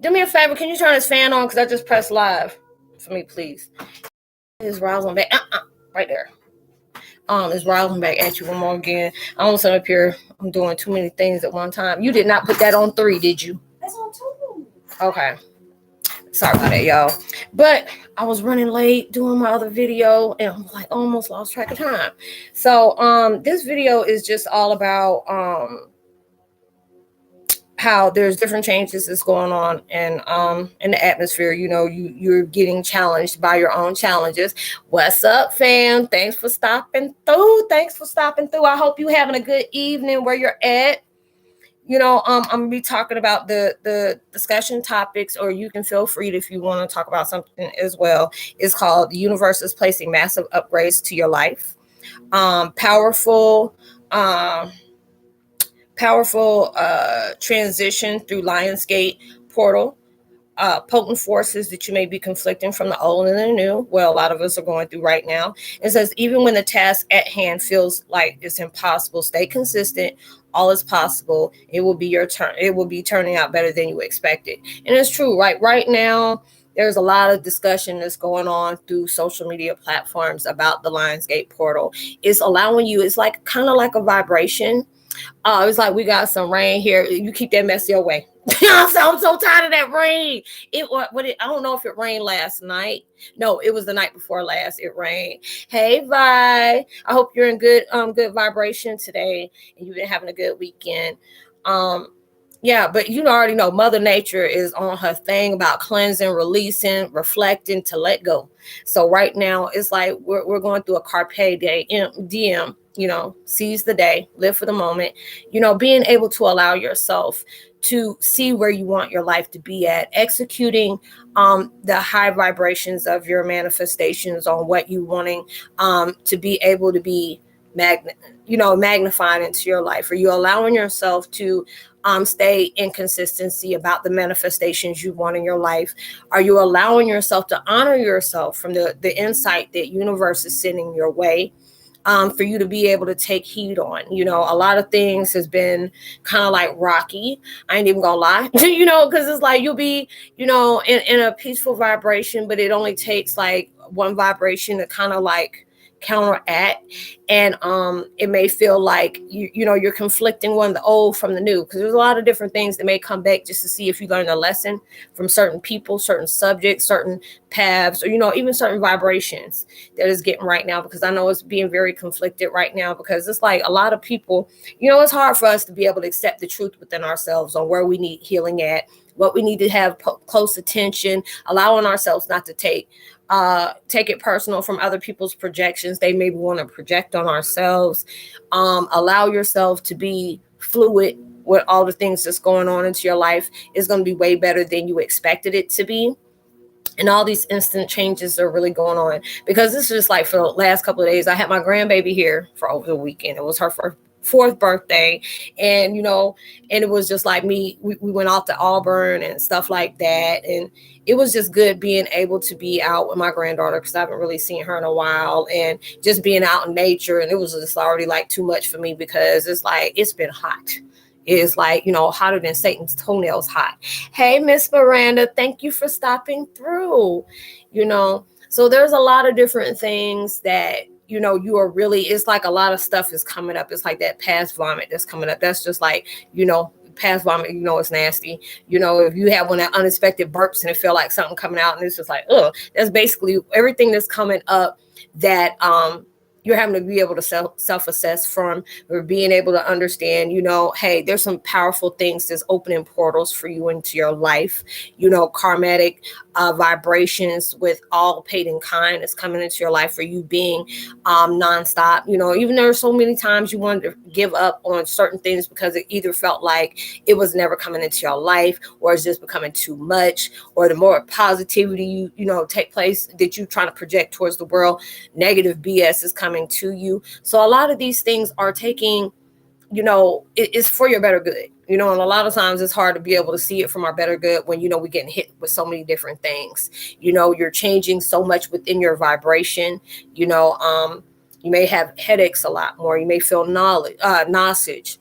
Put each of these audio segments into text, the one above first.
Do me a favor. Can you turn this fan on? Because I just pressed live for me, please. It's Roslynn back. Right there. It's Roslynn back at you one more again. I almost up here. I'm doing too many things at one time. You did not put that on 3, did you? That's on 2. Okay. Sorry about that, y'all. But I was running late doing my other video and I'm like almost lost track of time. So this video is just all about how there's different changes that's going on in the atmosphere. You know, you're getting challenged by your own challenges. What's up, fam? Thanks for stopping through. I hope you having a good evening where you're at. You know, I'm gonna be talking about the discussion topics, or you can feel free if you want to talk about something as well. It's called "The Universe is Placing Massive Upgrades to Your Life." Powerful transition through Lionsgate portal. Potent forces that you may be conflicting from the old and the new. Well, a lot of us are going through right now. It says, even when the task at hand feels like it's impossible, stay consistent. All is possible. It will be your turn. It will be turning out better than you expected. And it's true, right? Right now, there's a lot of discussion that's going on through social media platforms about the Lionsgate portal. It's allowing you, it's like kind of like a vibration. It's like we got some rain here. You keep that mess your way. I'm so tired of that rain. I don't know if it rained last night. No, it was the night before last. It rained. Hey, Vi. I hope you're in good vibration today and you've been having a good weekend. Yeah, but you already know Mother Nature is on her thing about cleansing, releasing, reflecting to let go. So right now it's like we're going through a carpe diem. You know, seize the day, live for the moment, you know, being able to allow yourself to see where you want your life to be at, executing the high vibrations of your manifestations on what you wanting to be able to be magnified into your life. Are you allowing yourself to stay in consistency about the manifestations you want in your life? Are you allowing yourself to honor yourself from the insight that universe is sending your way? For you to be able to take heed on. You know, a lot of things has been kind of like rocky. I ain't even gonna lie, you know, because it's like you'll be, you know, in a peaceful vibration, but it only takes like one vibration to kind of like counteract, and it may feel like you know you're conflicting one, the old from the new, because there's a lot of different things that may come back just to see if you learn a lesson from certain people, certain subjects, certain paths, or you know even certain vibrations that is getting right now, because I know it's being very conflicted right now, because it's like a lot of people, you know, it's hard for us to be able to accept the truth within ourselves on where we need healing at, what we need to have close attention, allowing ourselves not to take it personal from other people's projections they maybe want to project on ourselves. Allow yourself to be fluid with all the things that's going on into your life. Is going to be way better than you expected it to be. And all these instant changes are really going on, because this is just like for the last couple of days, I had my grandbaby here for over the weekend. It was her fourth birthday, and you know, and it was just like we went off to Auburn and stuff like that, and it was just good being able to be out with my granddaughter, because I haven't really seen her in a while, and just being out in nature. And it was just already like too much for me, because it's like it's been hot. It's like, you know, hotter than Satan's toenails hot. Hey, Miss Miranda, thank you for stopping through. You know, so there's a lot of different things that, you know, you are really, it's like a lot of stuff is coming up. It's like that past vomit that's coming up. That's just like, you know, past vomit, you know, it's nasty. You know, if you have one of that unexpected burps and it feel like something coming out and it's just like, ugh, that's basically everything that's coming up that, you're having to be able to self-assess from, or being able to understand, you know, hey, there's some powerful things that's opening portals for you into your life. You know, karmatic vibrations with all paid in kind is coming into your life for you being nonstop. You know, even there are so many times you wanted to give up on certain things because it either felt like it was never coming into your life, or it's just becoming too much, or the more positivity you know take place that you're trying to project towards the world, negative BS is coming to you. So a lot of these things are taking, you know, it's for your better good, you know, and a lot of times it's hard to be able to see it from our better good when, you know, we're getting hit with so many different things. You know, you're changing so much within your vibration. You know, you may have headaches a lot more. You may feel nauseous.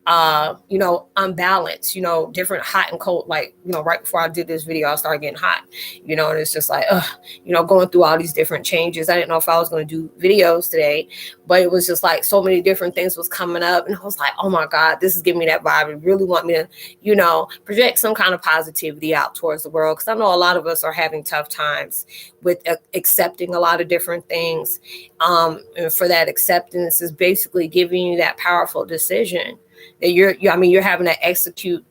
unbalanced, different hot and cold. Like, right before I did this video, I started getting hot, and it's just like, going through all these different changes. I didn't know if I was going to do videos today, but it was just like so many different things was coming up. And I was like, oh my God, this is giving me that vibe. It really want me to, project some kind of positivity out towards the world. Cause I know a lot of us are having tough times with accepting a lot of different things. And for that acceptance is basically giving you that powerful decision that you're having to execute,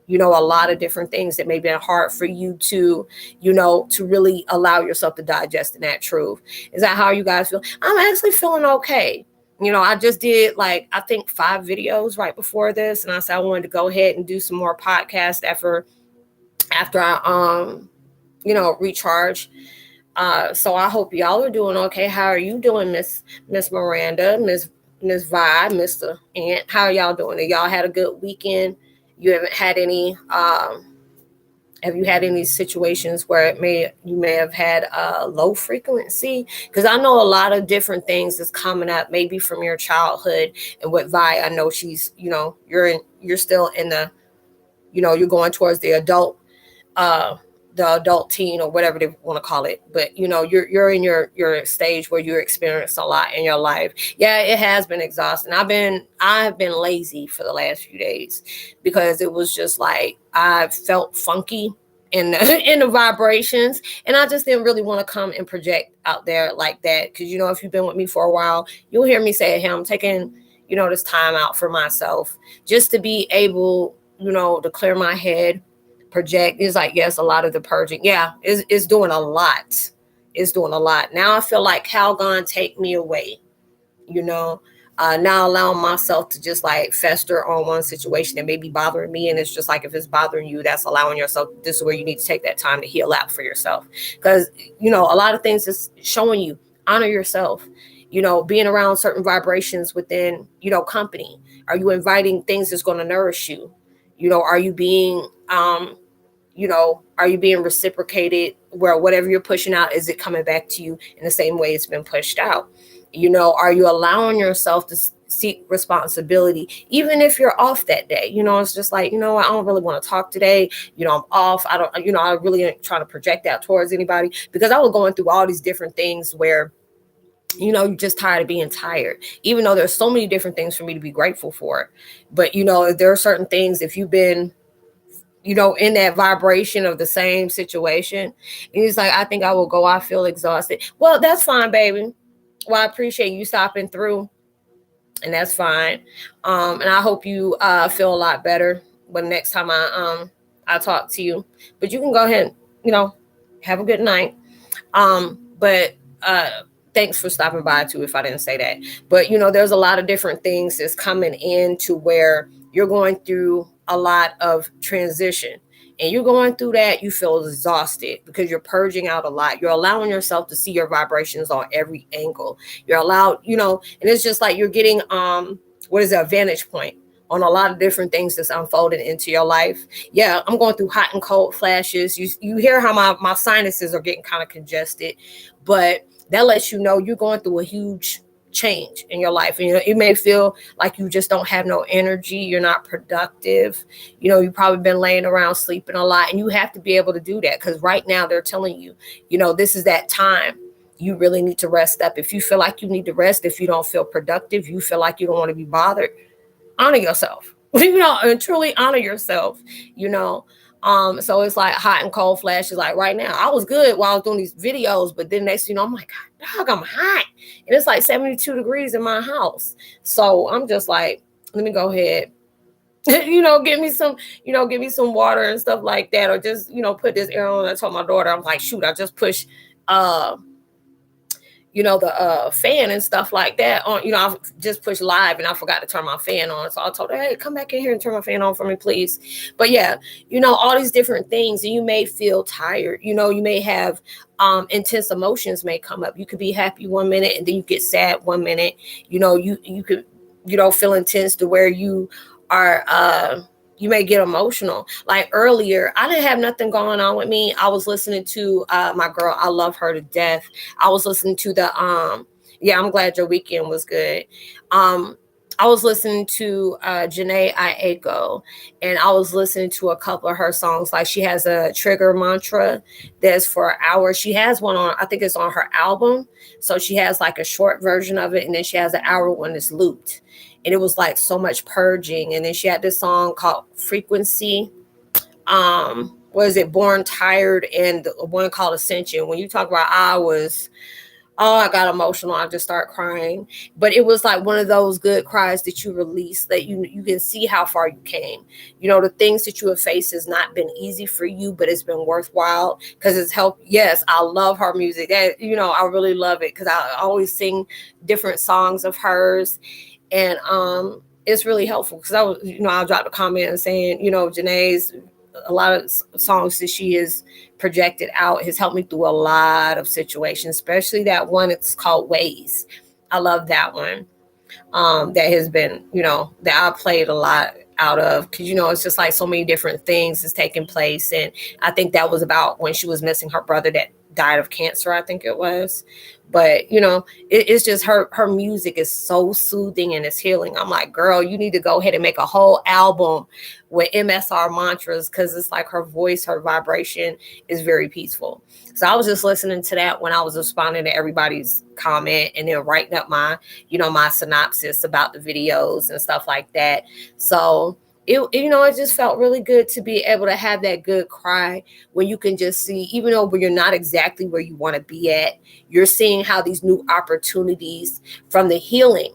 a lot of different things that may be hard for you to, to really allow yourself to digest in that truth. Is that how you guys feel? I'm actually feeling okay. I just did I think 5 videos right before this. And I said I wanted to go ahead and do some more podcasts after I, recharge. So I hope y'all are doing okay. How are you doing, Miss Miranda, Miss Vi, Mr. Ant? How are y'all doing? Have y'all had a good weekend? You haven't had any, have you had any situations where you may have had low frequency? Because I know a lot of different things is coming up, maybe from your childhood. And with Vi, I know she's, you're still in the, you're going towards the adult teen or whatever they want to call it. But you're in your stage where you experience a lot in your life. Yeah, it has been exhausting. I've been lazy for the last few days because it was just like I felt funky in the vibrations, and I just didn't really want to come and project out there like that. Because if you've been with me for a while, you'll hear me say, hey, I'm taking this time out for myself just to be able to clear my head, project. Is like, yes, a lot of the purging, is doing a lot. It's doing a lot. Now I feel like how gonna take me away, now allowing myself to just fester on one situation that may be bothering me. And it's just like, if it's bothering you, that's allowing yourself, this is where you need to take that time to heal out for yourself. Because a lot of things is showing you, honor yourself, being around certain vibrations within company. Are you inviting things that's going to nourish you? Are you being are you being reciprocated, where whatever you're pushing out, is it coming back to you in the same way it's been pushed out? Are you allowing yourself to seek responsibility, even if you're off that day? It's just like, I don't really want to talk today. I'm off. I don't, I really ain't trying to project that towards anybody, because I was going through all these different things where, you're just tired of being tired, even though there's so many different things for me to be grateful for. But, there are certain things, if you've been in that vibration of the same situation, and he's like, I think I will go, I feel exhausted. Well, that's fine, baby. Well, I appreciate you stopping through, and that's fine. And I hope you feel a lot better when next time I talk to you. But you can go ahead and, have a good night. But thanks for stopping by too, if I didn't say that. But, there's a lot of different things that's coming in to where you're going through a lot of transition, and you're going through that. You feel exhausted because you're purging out a lot. You're allowing yourself to see your vibrations on every angle. You're allowed, and it's just like you're getting, a vantage point on a lot of different things that's unfolding into your life. Yeah, I'm going through hot and cold flashes. You hear how my sinuses are getting kind of congested, but that lets you know you're going through a huge change in your life. And it may feel like you just don't have no energy, you're not productive, you've probably been laying around sleeping a lot, and you have to be able to do that, because right now they're telling you, this is that time you really need to rest up. If you feel like you need to rest, if you don't feel productive, you feel like you don't want to be bothered, honor yourself. And truly honor yourself. So it's like hot and cold flashes. Like right now, I was good while I was doing these videos, but then next, I'm like, God, dog, I'm hot. And it's like 72 degrees in my house. So I'm just like, let me go ahead, give me some water and stuff like that. Or just, put this air on. I told my daughter, I'm like, shoot, I just pushed, the fan and stuff like that on, I've just pushed live and I forgot to turn my fan on. So I told her, hey, come back in here and turn my fan on for me, please. But yeah, all these different things, and you may feel tired, you may have intense emotions may come up. You could be happy one minute and then you get sad one minute. You could, feel intense to where you are, you may get emotional. Like earlier, I didn't have nothing going on with me. I was listening to my girl. I love her to death. I was listening to the I'm glad your weekend was good. I was listening to Janae Aiko, and I was listening to a couple of her songs. Like she has a trigger mantra that's for an hour. She has one on, I think it's on her album. So she has like a short version of it, and then she has an hour one that's looped. And it was like so much purging. And then she had this song called Frequency. Was it Born Tired, and the one called Ascension. When you talk about I got emotional. I just start crying. But it was like one of those good cries that you release, that you can see how far you came. The things that you have faced has not been easy for you, but it's been worthwhile because it's helped. Yes, I love her music. I really love it because I always sing different songs of hers. And it's really helpful because I'll drop a comment and saying, Janae's, a lot of songs that she has projected out has helped me through a lot of situations, especially that one. It's called Ways. I love that one. That has been, that I played a lot out of because, it's just like so many different things is taking place. And I think that was about when she was missing her brother that died of cancer, I think it was. But it's just her music is so soothing and it's healing. I'm like, girl, you need to go ahead and make a whole album with MSR mantras because it's like her voice, her vibration is very peaceful. So I was just listening to that when I was responding to everybody's comment and then writing up my synopsis about the videos and stuff like that. So it just felt really good to be able to have that good cry when you can just see, even though you're not exactly where you want to be at, you're seeing how these new opportunities from the healing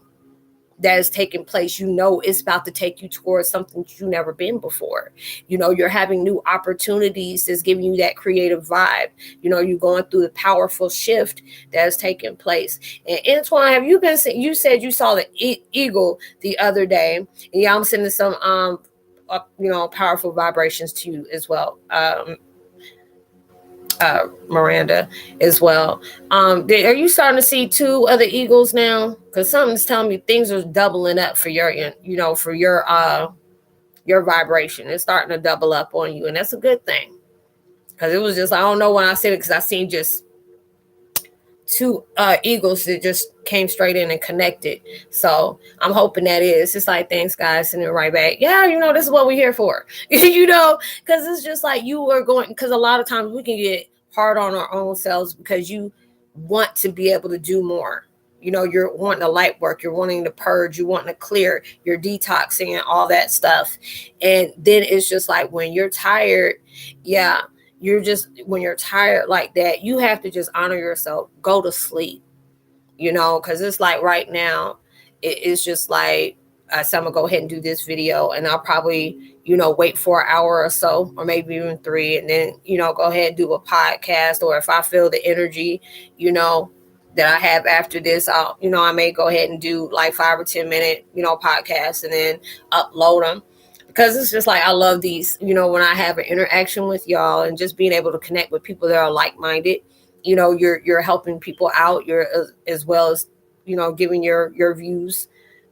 that is taking place, it's about to take you towards something you've never been before. You're having new opportunities that's giving you that creative vibe. You're going through the powerful shift that is taking place. And Antoine, have you you said you saw the eagle the other day, and yeah, I'm sending some powerful vibrations to you as well. Miranda as well. Are you starting to see 2 other eagles now? Because something's telling me things are doubling up for your vibration. It's starting to double up on you, and that's a good thing. Because it was just, I don't know when I said it, because I seen just 2 eagles that just came straight in and connected. So I'm hoping that is. It's like, thanks guys, sending it right back. Yeah, this is what we're here for. Because it's just like you are going, because a lot of times we can get hard on our own selves because you want to be able to do more. You're wanting to light work, you're wanting to purge, you're wanting to clear, you're detoxing and all that stuff. And then it's just like when you're tired, yeah, when you're tired like that, you have to just honor yourself, go to sleep, because it's like right now, it's just like, so I'm gonna go ahead and do this video, and I'll probably, wait for an hour or so, or maybe even 3, and then, go ahead and do a podcast, or if I feel the energy, that I have after this, I may go ahead and do like 5 or 10 minute, podcasts and then upload them. Because it's just like, I love these, when I have an interaction with y'all and just being able to connect with people that are like-minded, you're helping people out. You're as well as, giving your views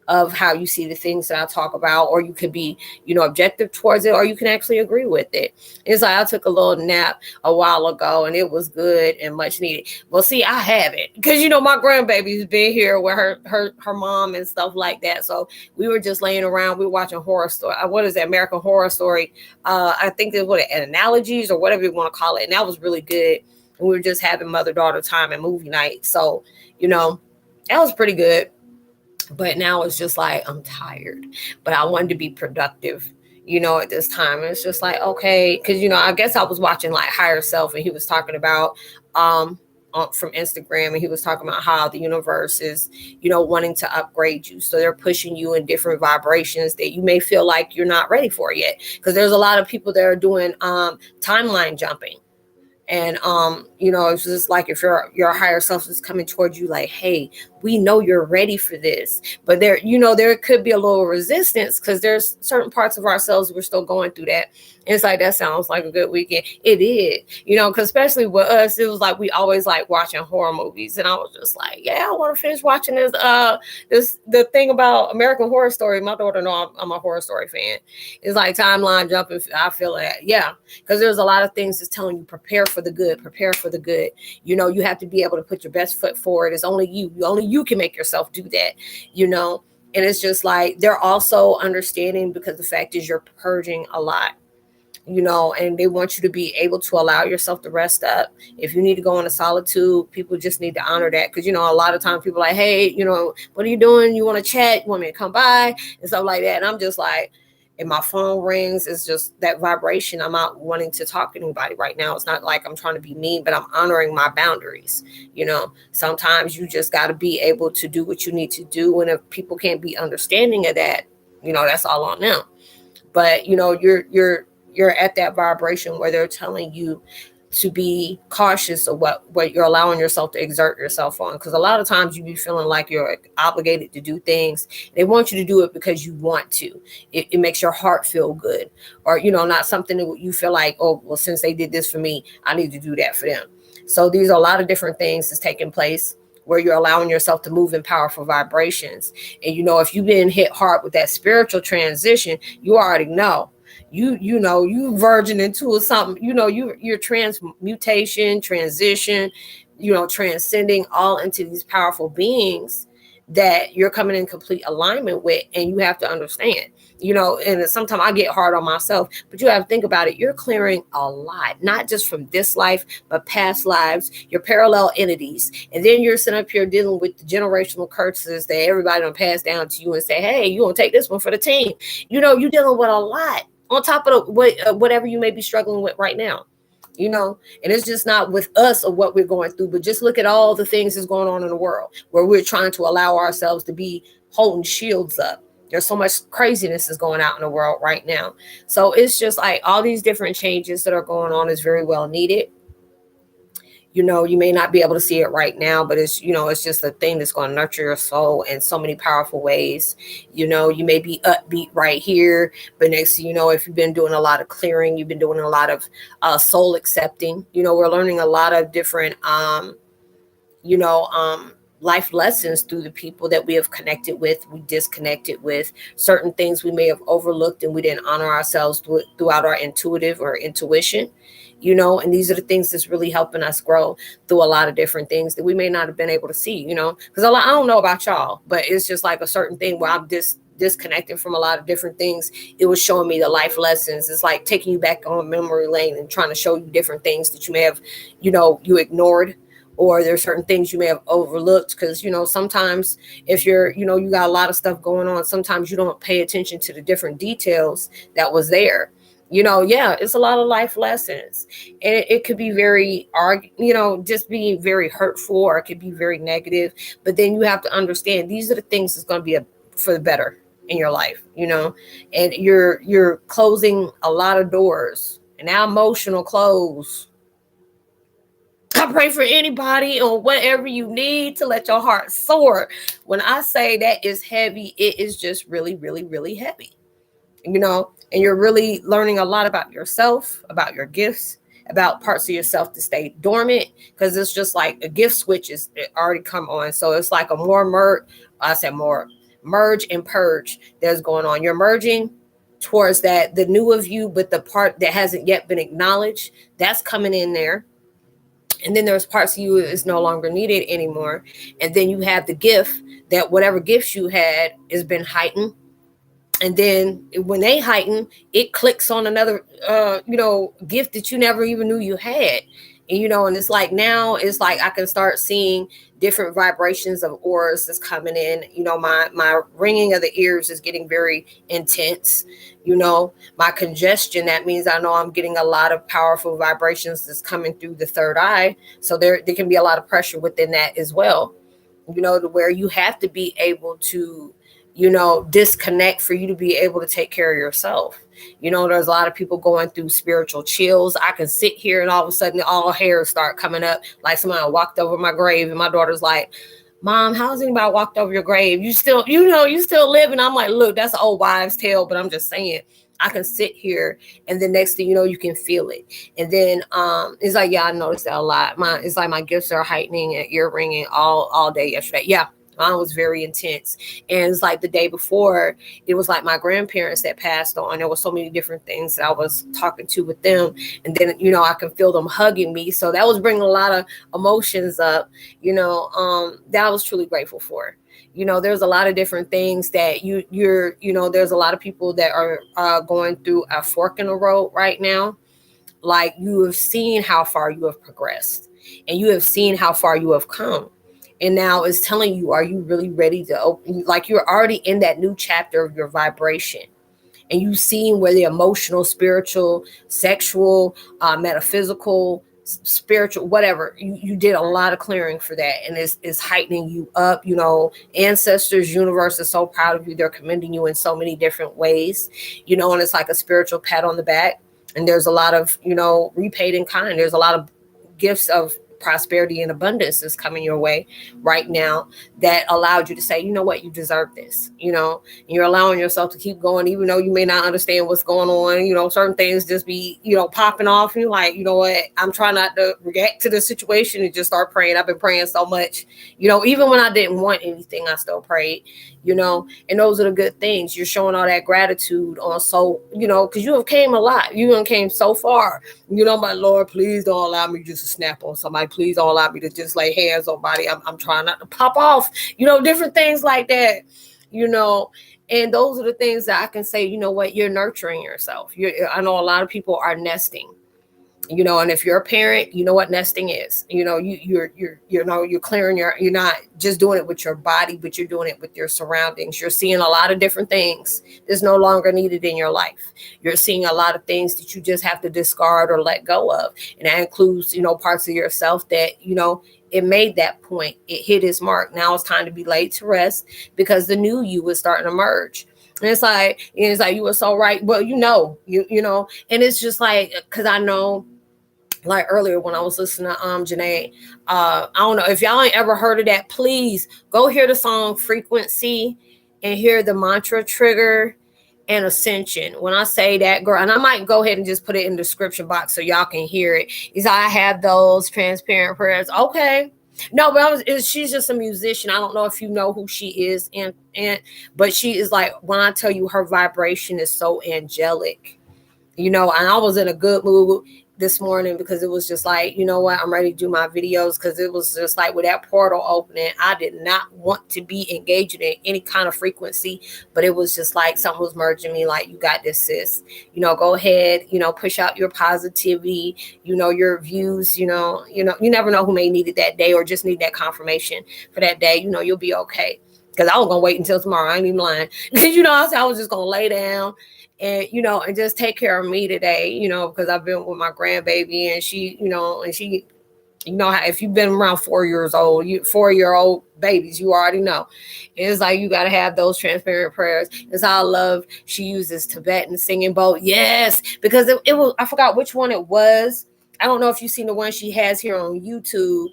of how you see the things that I talk about, or you could be, objective towards it, or you can actually agree with it. It's like, I took a little nap a while ago and it was good and much needed. Well, see, I haven't, because, my grandbaby's been here with her mom and stuff like that. So we were just laying around. We were watching Horror Story. What is that? American Horror Story. I think there's analogies or whatever you want to call it. And that was really good. And we were just having mother-daughter time and movie night. So, that was pretty good. But now it's just like, I'm tired, but I wanted to be productive, at this time. And it's just like, okay. Cause I guess I was watching like Higher Self, and he was talking about, from Instagram, and he was talking about how the universe is, wanting to upgrade you. So they're pushing you in different vibrations that you may feel like you're not ready for yet. Cause there's a lot of people that are doing, timeline jumping. And it's just like, if your higher self is coming towards you like, hey, we know you're ready for this, but there could be a little resistance because there's certain parts of ourselves we're still going through that. And it's like, that sounds like a good weekend. It is, because especially with us, it was like we always like watching horror movies, and I was just like, yeah, I want to finish watching the thing about American Horror Story. My daughter know I'm a Horror Story fan. It's like timeline jumping. I feel like, yeah, because there's a lot of things that's telling you prepare for the good. You have to be able to put your best foot forward. It's only you can make yourself do that, And it's just like they're also understanding because the fact is you're purging a lot, and they want you to be able to allow yourself to rest up. If you need to go into solitude, people just need to honor that. Because, a lot of times people are like, hey, what are you doing? You want to chat? You want me to come by? And stuff like that. And I'm just like, if my phone rings, it's just that vibration. I'm not wanting to talk to anybody right now. It's not like I'm trying to be mean, but I'm honoring my boundaries. Sometimes you just got to be able to do what you need to do. And if people can't be understanding of that, that's all on them. But, you're at that vibration where they're telling you to be cautious of what you're allowing yourself to exert yourself on. Because a lot of times you be feeling like you're obligated to do things. They want you to do it because you want to. It makes your heart feel good. Or, not something that you feel like, oh, well, since they did this for me, I need to do that for them. So these are a lot of different things that's taking place where you're allowing yourself to move in powerful vibrations. And, if you've been hit hard with that spiritual transition, you already know. You verging into something, you're transmutation, transition, transcending all into these powerful beings that you're coming in complete alignment with. And you have to understand, and sometimes I get hard on myself, but you have to think about it. You're clearing a lot, not just from this life, but past lives, your parallel entities. And then you're sitting up here dealing with the generational curses that everybody done pass down to you and say, hey, you want to take this one for the team. You're dealing with a lot on top of whatever you may be struggling with right now, and it's just not with us or what we're going through, but just look at all the things that's going on in the world where we're trying to allow ourselves to be holding shields up. There's so much craziness is going out in the world right now. So it's just like all these different changes that are going on is very well needed. You may not be able to see it right now, but it's just a thing that's going to nurture your soul in so many powerful ways. You may be upbeat right here, but next thing you know, if you've been doing a lot of clearing, you've been doing a lot of soul accepting, we're learning a lot of different, life lessons through the people that we have connected with, we disconnected with, certain things we may have overlooked and we didn't honor ourselves throughout our intuitive or intuition. And these are the things that's really helping us grow through a lot of different things that we may not have been able to see, because I don't know about y'all, but it's just like a certain thing where I'm disconnected from a lot of different things. It was showing me the life lessons. It's like taking you back on memory lane and trying to show you different things that you may have, you ignored, or there's certain things you may have overlooked. Because, sometimes if you're, you got a lot of stuff going on, sometimes you don't pay attention to the different details that was there. It's a lot of life lessons, and it could be very, just being very hurtful, or it could be very negative. But then you have to understand these are the things that's going to be for the better in your life, and you're closing a lot of doors, and now emotional close. I pray for anybody or whatever you need to let your heart soar. When I say that is heavy, it is just really, really, really heavy. And you're really learning a lot about yourself, about your gifts, about parts of yourself to stay dormant, because it's just like a gift switch is already come on. So it's like a more merge and purge that's going on. You're merging towards the new of you, but the part that hasn't yet been acknowledged, that's coming in there. And then there's parts of you that is no longer needed anymore. And then you have the gift that whatever gifts you had has been heightened. And then when they heighten, it clicks on another, gift that you never even knew you had. And, and it's like now it's like I can start seeing different vibrations of auras that's coming in. My ringing of the ears is getting very intense. My congestion, that means I know I'm getting a lot of powerful vibrations that's coming through the third eye. So there can be a lot of pressure within that as well, to where you have to be able to disconnect for you to be able to take care of yourself. There's a lot of people going through spiritual chills. I can sit here and all of a sudden all hairs start coming up like somebody walked over my grave, and my daughter's like, Mom, how's anybody walked over your grave? You still living. I'm like, look, that's an old wives' tale, but I'm just saying, I can sit here and the next thing you know, you can feel it. And then it's like, yeah, I noticed that a lot. It's like my gifts are heightening and ear ringing all day yesterday. Yeah. Mine was very intense. And it's like the day before, it was like my grandparents that passed on. There were so many different things that I was talking to with them. And then, I can feel them hugging me. So that was bringing a lot of emotions up, that I was truly grateful for. There's a lot of different things that there's a lot of people that are going through a fork in the road right now. Like, you have seen how far you have progressed, and you have seen how far you have come. And now it's telling you, are you really ready to open? Like, you're already in that new chapter of your vibration, and you've seen where the emotional, spiritual, sexual, metaphysical, spiritual, whatever, you did a lot of clearing for that, and it's heightening you up. Ancestors, universe is so proud of you. They're commending you in so many different ways, and it's like a spiritual pat on the back. And there's a lot of repaid in kind. There's a lot of gifts of prosperity and abundance is coming your way right now that allowed you to say, you know what, you deserve this. You're allowing yourself to keep going, even though you may not understand what's going on. Certain things just be popping off, and you're like, you know what, I'm trying not to react to the situation and just start praying. I've been praying so much, even when I didn't want anything, I still prayed. And those are the good things. You're showing all that gratitude on, so because you have came a lot, you have came so far. My Lord, please don't allow me just to snap on somebody. Please don't allow me to just lay hands on body. I'm trying not to pop off, different things like that, and those are the things that I can say, you know what, you're nurturing yourself. I know a lot of people are nesting, and if you're a parent, you know what nesting is. You're clearing you're not just doing it with your body, but you're doing it with your surroundings. You're seeing a lot of different things that's no longer needed in your life. You're seeing a lot of things that you just have to discard or let go of. And that includes, parts of yourself that, it made that point. It hit its mark. Now it's time to be laid to rest, because the new you is starting to emerge. And it's like you were so right. Well, and it's just like, because I know, like earlier when I was listening to Janae, I don't know if y'all ain't ever heard of that. Please go hear the song Frequency and hear the mantra Trigger and Ascension. When I say that, girl, and I might go ahead and just put it in the description box so y'all can hear it. Is I have those transparent prayers. Okay. No, but she's just a musician. I don't know if you know who she is, but she is like, when I tell you, her vibration is so angelic, and I was in a good mood this morning, because it was just like, you know what, I'm ready to do my videos, because it was just like, with that portal opening, I did not want to be engaged in any kind of frequency, but it was just like something was merging me, like, you got this, sis, go ahead, push out your positivity, your views, you never know who may need it that day, or just need that confirmation for that day. You'll be okay. Because I was gonna wait until tomorrow. I ain't even lying. Because I was just gonna lay down and and just take care of me today, because I've been with my grandbaby, and she, how, if you've been around 4-year-old babies, you already know. It's like, you got to have those transparent prayers. It's how I love, she uses Tibetan singing bowl. Yes, because it was, I forgot which one it was. I don't know if you've seen the one she has here on YouTube,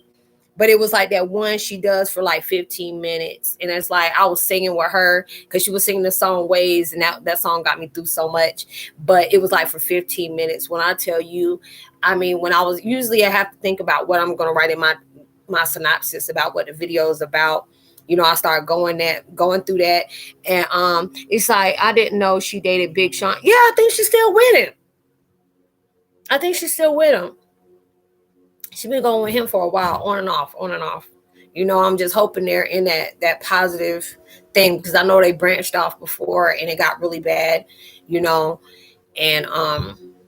but it was like that one she does for like 15 minutes. And it's like, I was singing with her, because she was singing the song Ways. And that song got me through so much. But it was like for 15 minutes. When I tell you, when I was, usually I have to think about what I'm going to write in my synopsis about what the video is about. I started going through that. And it's like, I didn't know she dated Big Sean. Yeah, I think she's still with him. She's been going with him for a while, on and off. I'm just hoping they're in that positive thing, because I know they branched off before and it got really bad, and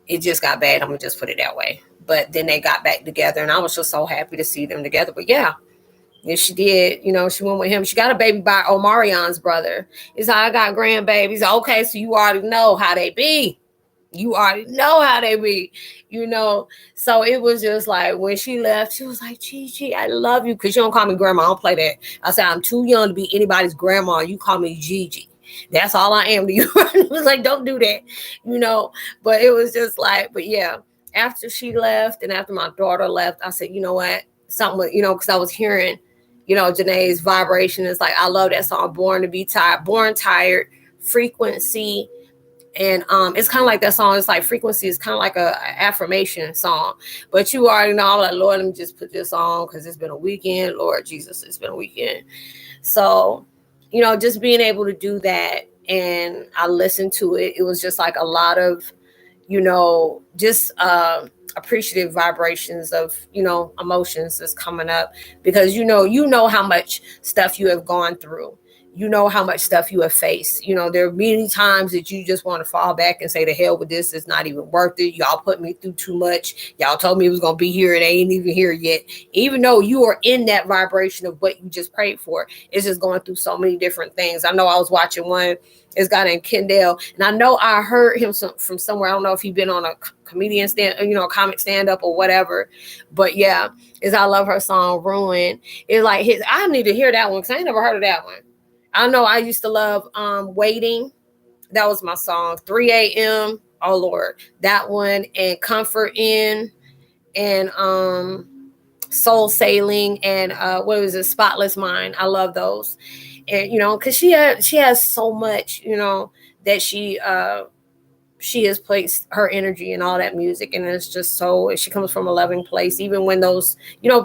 it just got bad. I'm gonna just put it that way. But then they got back together, and I was just so happy to see them together. But yeah, she did. She went with him. She got a baby by Omarion's brother. It's how I got grandbabies. Okay, so you already know how they be. So it was just like, when she left, she was like, Gigi, I love you. Because she don't call me grandma. I don't play that. I said, I'm too young to be anybody's grandma. You call me Gigi. That's all I am to you. It was like, don't do that, But it was just like, but yeah, after she left and after my daughter left, I said, you know what? Something, because I was hearing, Janae's vibration. Is like, I love that song, Born Tired, Frequency. And it's kind of like that song. It's like Frequency is kind of like a affirmation song. But you already know, I'm like, Lord, let me just put this on, because it's been a weekend. Lord Jesus, it's been a weekend. So, just being able to do that, and I listened to it. It was just like a lot of, just appreciative vibrations of, emotions that's coming up, because you know how much stuff you have gone through. you know how much stuff you have faced. You know, there are many times that you just want to fall back and say, the hell with this, it's not even worth it. Y'all put me through too much. Y'all told me it was going to be here. It ain't even here yet. Even though you are in that vibration of what you just prayed for, it's just going through so many different things. I know I was watching one, this guy named Kendall, and I know I heard him from somewhere. I don't know if he'd been on a comedian stand, comic stand up or whatever. But yeah, I love her song Ruin. It's like I need to hear that one because I ain't never heard of that one. I know I used to love Waiting. That was my song. 3 a.m. Oh Lord. That one, and Comfort In, and Soul Sailing, and what was it? Spotless Mind. I love those. And because she has so much, that she has placed her energy in all that music, and it's just so, she comes from a loving place, even when those,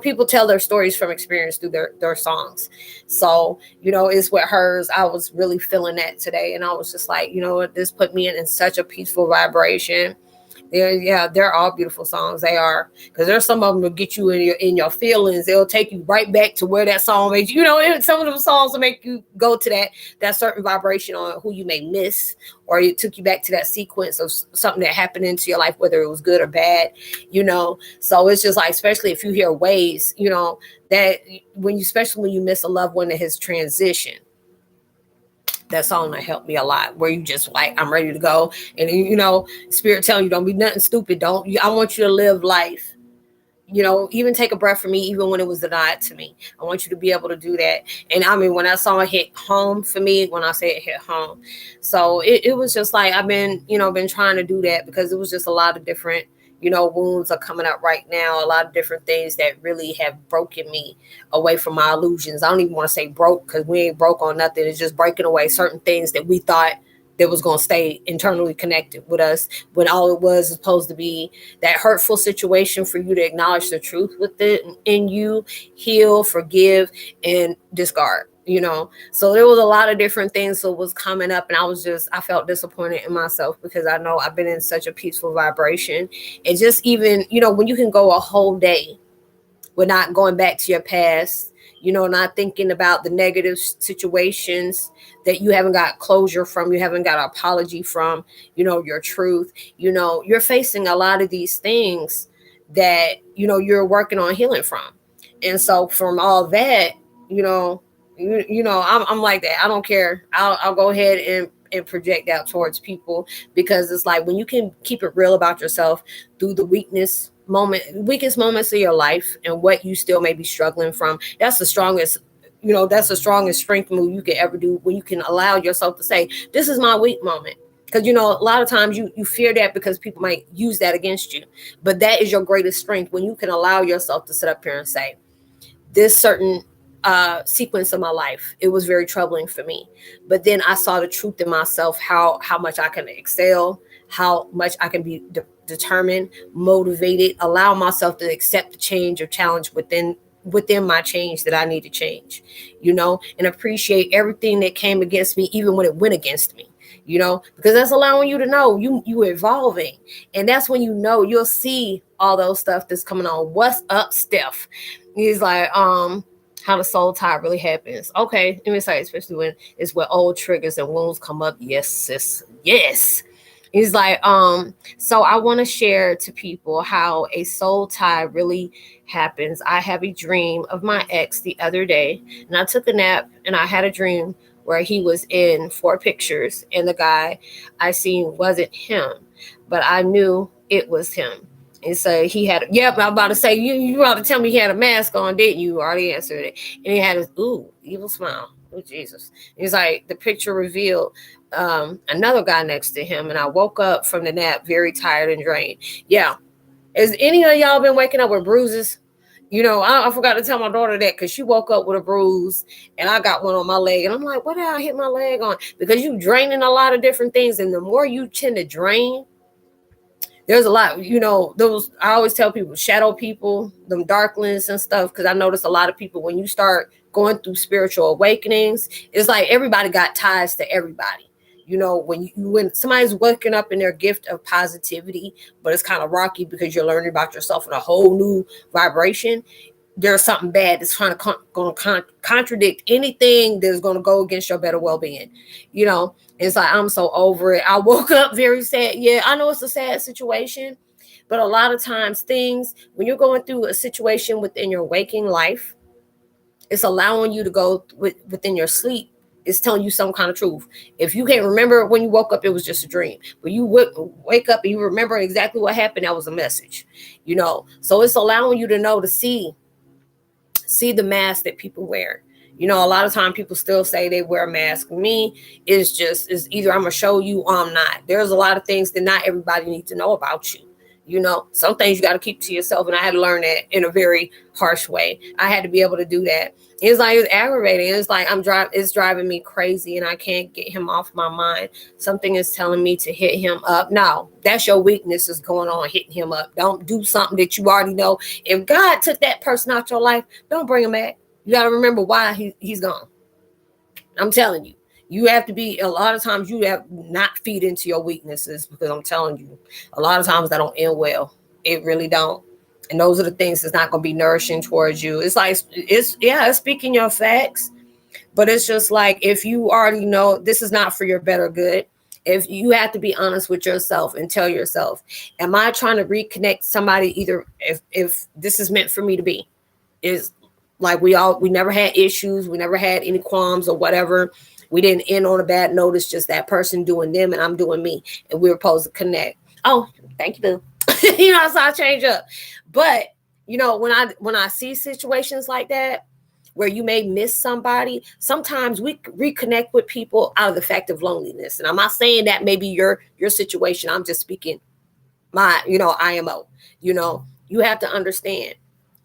people tell their stories from experience through their songs. So it's with hers. I was really feeling that today, and I was just like, what, this put me in such a peaceful vibration. They're all beautiful songs. They are, because there's some of them will get you in your feelings. They'll take you right back to where that song made you. Some of them songs will make you go to that certain vibration on who you may miss, or it took you back to that sequence of something that happened into your life, whether it was good or bad. So it's just like, especially if you hear Ways, that especially when you miss a loved one that has transitioned. That song that helped me a lot, where you just like, I'm ready to go. And Spirit telling you, don't be nothing stupid. I want you to live life. Even take a breath for me, even when it was denied to me. I want you to be able to do that. And I mean, when that song hit home for me, when I say it hit home. So it was just like, I've been trying to do that, because it was just a lot of different, wounds are coming up right now. A lot of different things that really have broken me away from my illusions. I don't even want to say broke, because we ain't broke on nothing. It's just breaking away certain things that we thought that was going to stay internally connected with us, when all it was supposed to be that hurtful situation for you to acknowledge the truth with it in you, heal, forgive, and discard. So there was a lot of different things that was coming up, and I felt disappointed in myself, because I know I've been in such a peaceful vibration. And just even, when you can go a whole day with not going back to your past, not thinking about the negative situations that you haven't got closure from, you haven't got an apology from, your truth, you're facing a lot of these things that, you're working on healing from. And so from all that, I'm like that. I don't care. I'll go ahead and project out towards people, because it's like, when you can keep it real about yourself through the weakest moments of your life, and what you still may be struggling from, that's the strongest strength move you can ever do, when you can allow yourself to say, this is my weak moment. Because a lot of times you fear that, because people might use that against you, but that is your greatest strength, when you can allow yourself to sit up here and say, this certain sequence of my life, it was very troubling for me, but then I saw the truth in myself, how much I can excel, how much I can be determined, motivated, allow myself to accept the change or challenge within my change that I need to change, and appreciate everything that came against me, even when it went against me, because that's allowing you to know you evolving. And that's when you'll see all those stuff that's coming on. What's up, Steph? He's like, how the soul tie really happens. Okay, let me say, especially when it's where old triggers and wounds come up. Yes, sis. Yes. He's like, so I want to share to people how a soul tie really happens. I have a dream of my ex the other day, and I took a nap, and I had a dream where he was in 4 pictures, and the guy I seen wasn't him, but I knew it was him. And so he had, I'm about to say, you about to tell me he had a mask on, didn't you? Already answered it. And he had his, evil smile. Oh, Jesus. He's like, the picture revealed another guy next to him. And I woke up from the nap very tired and drained. Yeah. Has any of y'all been waking up with bruises? I forgot to tell my daughter that, because she woke up with a bruise, and I got one on my leg. And I'm like, what did I hit my leg on? Because you draining a lot of different things. And the more you tend to drain, there's a lot, those, I always tell people, shadow people, them darklings and stuff, because I notice a lot of people, when you start going through spiritual awakenings, it's like everybody got ties to everybody. When somebody's waking up in their gift of positivity, but it's kind of rocky because you're learning about yourself in a whole new vibration, there's something bad that's trying to contradict anything that's going to go against your better well-being. It's like, I'm so over it. I woke up very sad. Yeah, I know it's a sad situation, but a lot of times things, when you're going through a situation within your waking life, it's allowing you to go within your sleep. It's telling you some kind of truth. If you can't remember when you woke up, it was just a dream. But you wake up and you remember exactly what happened, that was a message. So it's allowing you to know, to see the mask that people wear. A lot of time people still say they wear a mask. Me, it's either I'm gonna show you or I'm not. There's a lot of things that not everybody needs to know about you. Some things you got to keep to yourself, and I had to learn that in a very harsh way. I had to be able to do that. It's aggravating. It's like it's driving me crazy, and I can't get him off my mind. Something is telling me to hit him up. No, that's your weakness is going on, hitting him up. Don't do something that you already know. If God took that person out your life, don't bring him back. You got to remember why he's gone. I'm telling you. You have to be, a lot of times you have not feed into your weaknesses, because I'm telling you, a lot of times that don't end well. It really don't. And those are the things that's not going to be nourishing towards you. It's like, it's speaking your facts, but it's just like, if you already know this is not for your better good, if you have to be honest with yourself and tell yourself, am I trying to reconnect somebody, either if this is meant for me to be, is like, we never had issues. We never had any qualms or whatever. We didn't end on a bad note. It's just that person doing them and I'm doing me, and we're supposed to connect. Oh, thank you, boo. So I change up. But when I see situations like that where you may miss somebody, sometimes we reconnect with people out of the fact of loneliness. And I'm not saying that maybe your situation. I'm just speaking my IMO. You have to understand,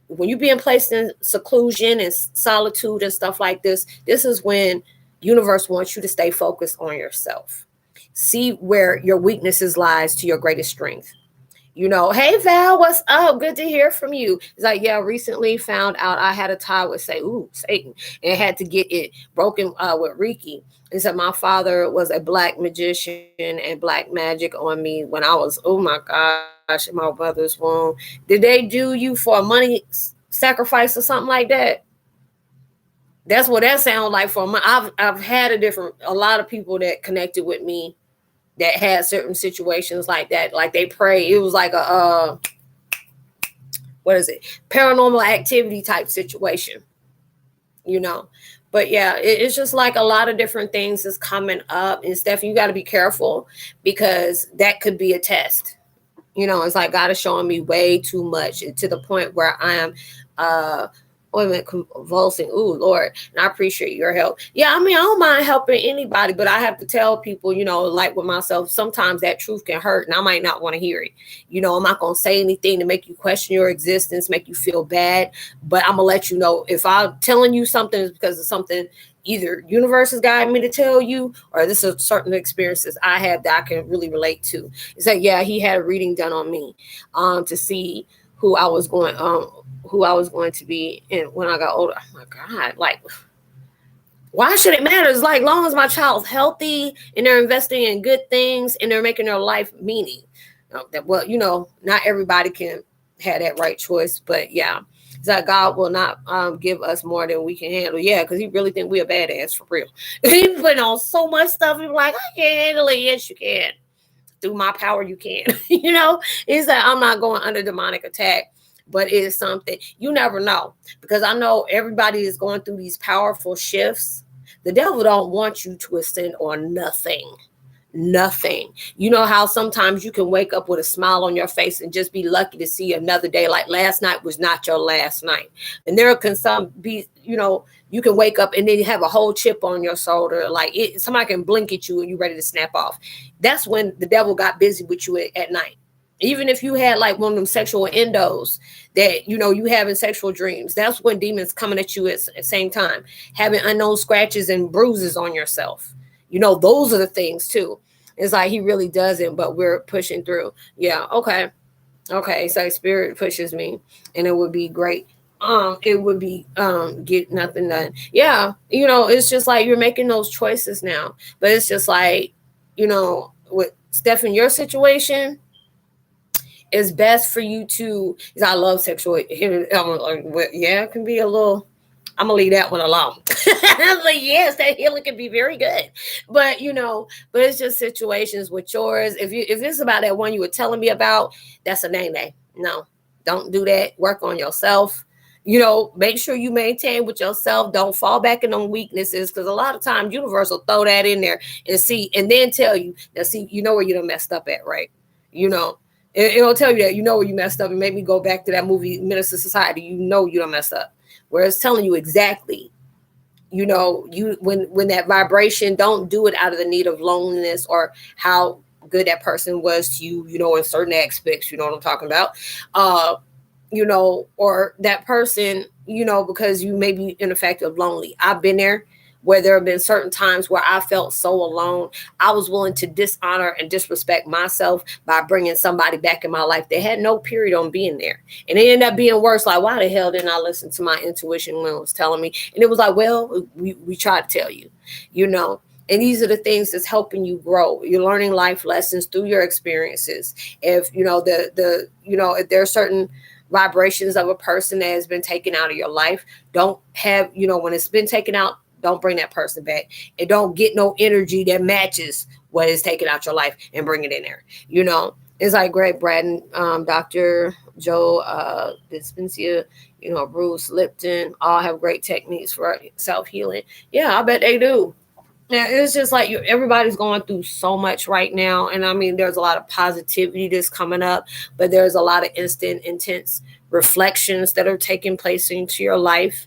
when you're being placed in seclusion and solitude and stuff like this is when universe wants you to stay focused on yourself. See where your weaknesses lies to your greatest strength. Hey Val, what's up? Good to hear from you. It's like, yeah, recently found out I had a tie with Satan, and had to get it broken with Reiki. And said my father was a black magician and black magic on me when I was, oh my gosh, in my mother's womb. Did they do you for a money sacrifice or something like that? That's what that sounds like for me. I've had a lot of people that connected with me that had certain situations like that. Like they pray. It was like a what is it? Paranormal activity type situation. But yeah, it's just like a lot of different things is coming up. And Steph, you got to be careful, because that could be a test. It's like God is showing me way too much, to the point where I am convulsing. Ooh, Lord. And I appreciate your help. Yeah, I don't mind helping anybody, but I have to tell people, like with myself, sometimes that truth can hurt and I might not want to hear it. I'm not going to say anything to make you question your existence, make you feel bad, but I'm going to let you know, if I'm telling you something, it's because of something either universe is guiding me to tell you, or this is certain experiences I have that I can really relate to. It's like, yeah, he had a reading done on me to see who I was going to be in when I got older. Oh my God, like, why should it matter? It's like, long as my child's healthy and they're investing in good things and they're making their life meaning. Not everybody can have that right choice, but yeah, it's like God will not give us more than we can handle. Yeah, because he really think we a badass for real. He putting on so much stuff. He's like, I can't handle it. Yes, you can. Through my power, you can. It's like, I'm not going under demonic attack. But it is something you never know, because I know everybody is going through these powerful shifts. The devil don't want you to ascend on nothing. How sometimes you can wake up with a smile on your face and just be lucky to see another day. Like last night was not your last night. And there can some be, you can wake up and then you have a whole chip on your shoulder. Like somebody can blink at you and you're ready to snap off. That's when the devil got busy with you at night. Even if you had like one of them sexual endos that, you having sexual dreams, that's when demons coming at you at the same time, having unknown scratches and bruises on yourself. Those are the things too. It's like he really doesn't, but we're pushing through. Yeah. Okay. It's like spirit pushes me, and it would be great. It would be get nothing done. Yeah. It's just like you're making those choices now, but it's just like, with Steph, in your situation, it's best for you to, because I love sexual, I'm like, well, yeah, it can be a little, I'm gonna leave that one alone. I'm like, yes, that healing can be very good, but but it's just situations with yours. If it's about that one you were telling me about, that's a nay nay. No, don't do that. Work on yourself. Make sure you maintain with yourself. Don't fall back in on weaknesses, because a lot of times universe will throw that in there and see, and then tell you, now see, where you done messed up at, right? You know, it'll tell you that where you messed up, and make me go back to that movie Minister Society. You done messed up, where it's telling you exactly, you when that vibration, don't do it out of the need of loneliness or how good that person was to you, in certain aspects, you know what I'm talking about. Or that person, because you may be in effect of lonely. I've been there, where there have been certain times where I felt so alone. I was willing to dishonor and disrespect myself by bringing somebody back in my life that had no period on being there. And it ended up being worse. Like, why the hell didn't I listen to my intuition when it was telling me? And it was like, well, we tried to tell you, And these are the things that's helping you grow. You're learning life lessons through your experiences. If if there are certain vibrations of a person that has been taken out of your life, don't have, when it's been taken out, don't bring that person back, and don't get no energy that matches what is taken out your life and bring it in there. It's like Greg Braden, Dr. Joe Dispenza, Bruce Lipton, all have great techniques for self-healing. Yeah, I bet they do. Yeah, it's just like everybody's going through so much right now. And I mean, there's a lot of positivity that's coming up, but there's a lot of instant, intense reflections that are taking place into your life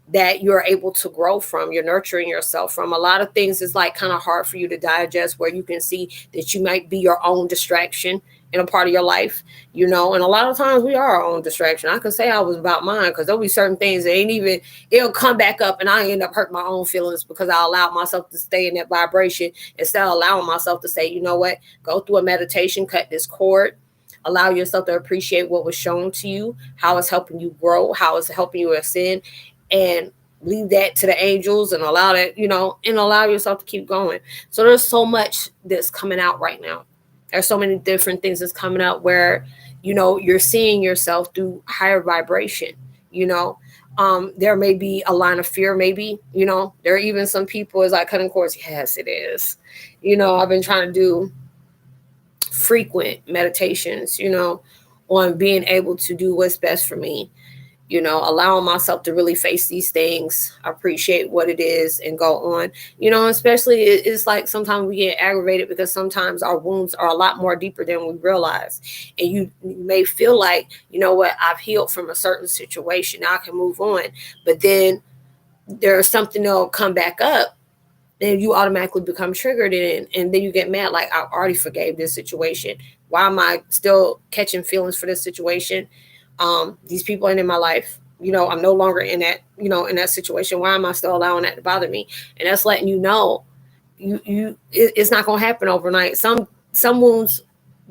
that you're able to grow from. You're nurturing yourself from. A lot of things is like kind of hard for you to digest, where you can see that you might be your own distraction in a part of your life, and a lot of times we are our own distraction. I can say I was about mine, because there'll be certain things that it'll come back up, and I end up hurting my own feelings because I allowed myself to stay in that vibration instead of allowing myself to say, you know what, go through a meditation, cut this cord, allow yourself to appreciate what was shown to you, how it's helping you grow, how it's helping you ascend, and leave that to the angels, and allow that, and allow yourself to keep going. So there's so much that's coming out right now. There's so many different things that's coming out where, you're seeing yourself through higher vibration. There may be a line of fear, maybe, there are even some people, is like cutting cords. Yes, it is. I've been trying to do frequent meditations, on being able to do what's best for me, allowing myself to really face these things, appreciate what it is, and go on. Especially it's like sometimes we get aggravated because sometimes our wounds are a lot more deeper than we realize. And you may feel like, what, I've healed from a certain situation, now I can move on. But then there's something that'll come back up, and you automatically become triggered in, and then you get mad, like, I already forgave this situation. Why am I still catching feelings for this situation? These people ain't in my life. I'm no longer in that, in that situation. Why am I still allowing that to bother me? And that's letting you know, it's not going to happen overnight. Some wounds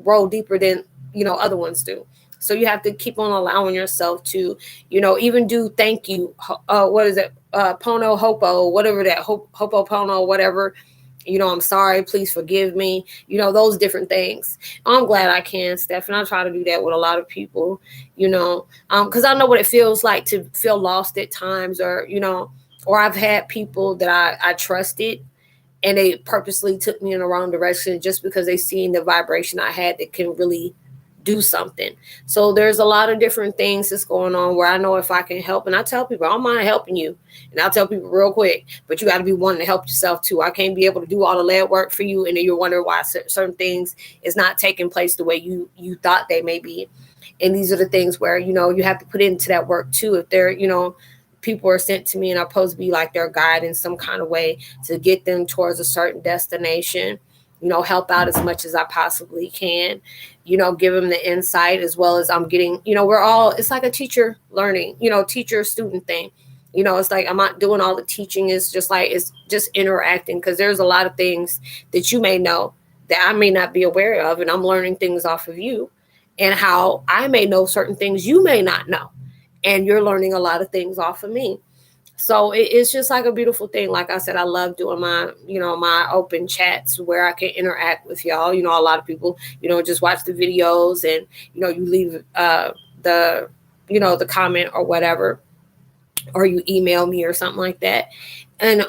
grow deeper than, other ones do. So you have to keep on allowing yourself to, even do thank you. What is it? Pono hopo, whatever that, hopo pono, whatever. I'm sorry, please forgive me, those different things. I'm glad I can, Steph, and I try to do that with a lot of people, because I know what it feels like to feel lost at times, or, or I've had people that I trusted, and they purposely took me in the wrong direction just because they seen the vibration I had that can really do something. So there's a lot of different things that's going on where I know if I can help, and I tell people, I don't mind helping you. And I'll tell people real quick, but you got to be wanting to help yourself too. I can't be able to do all the lead work for you, and then you're wondering why certain things is not taking place the way you thought they may be. And these are the things where, you have to put into that work too. If they're, people are sent to me and I'm supposed to be like their guide in some kind of way to get them towards a certain destination, help out as much as I possibly can, give them the insight, as well as I'm getting, we're all, it's like a teacher learning, teacher student thing. It's like I'm not doing all the teaching. It's just like, it's just interacting, because there's a lot of things that you may know that I may not be aware of, and I'm learning things off of you, and how I may know certain things you may not know, and you're learning a lot of things off of me. So it's just like a beautiful thing. Like I said, I love doing my, my open chats where I can interact with y'all. A lot of people, just watch the videos and, you leave the, the comment or whatever, or you email me or something like that. And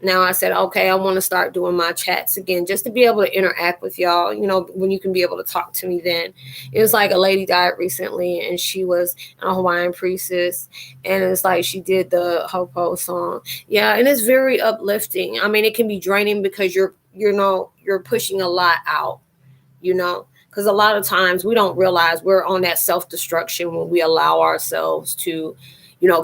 now I said, okay, I want to start doing my chats again just to be able to interact with y'all, when you can be able to talk to me then. It was like a lady died recently and she was a Hawaiian priestess, and it's like she did the Hopo song. Yeah, and it's very uplifting. I mean, it can be draining because you're pushing a lot out, because a lot of times we don't realize we're on that self-destruction when we allow ourselves to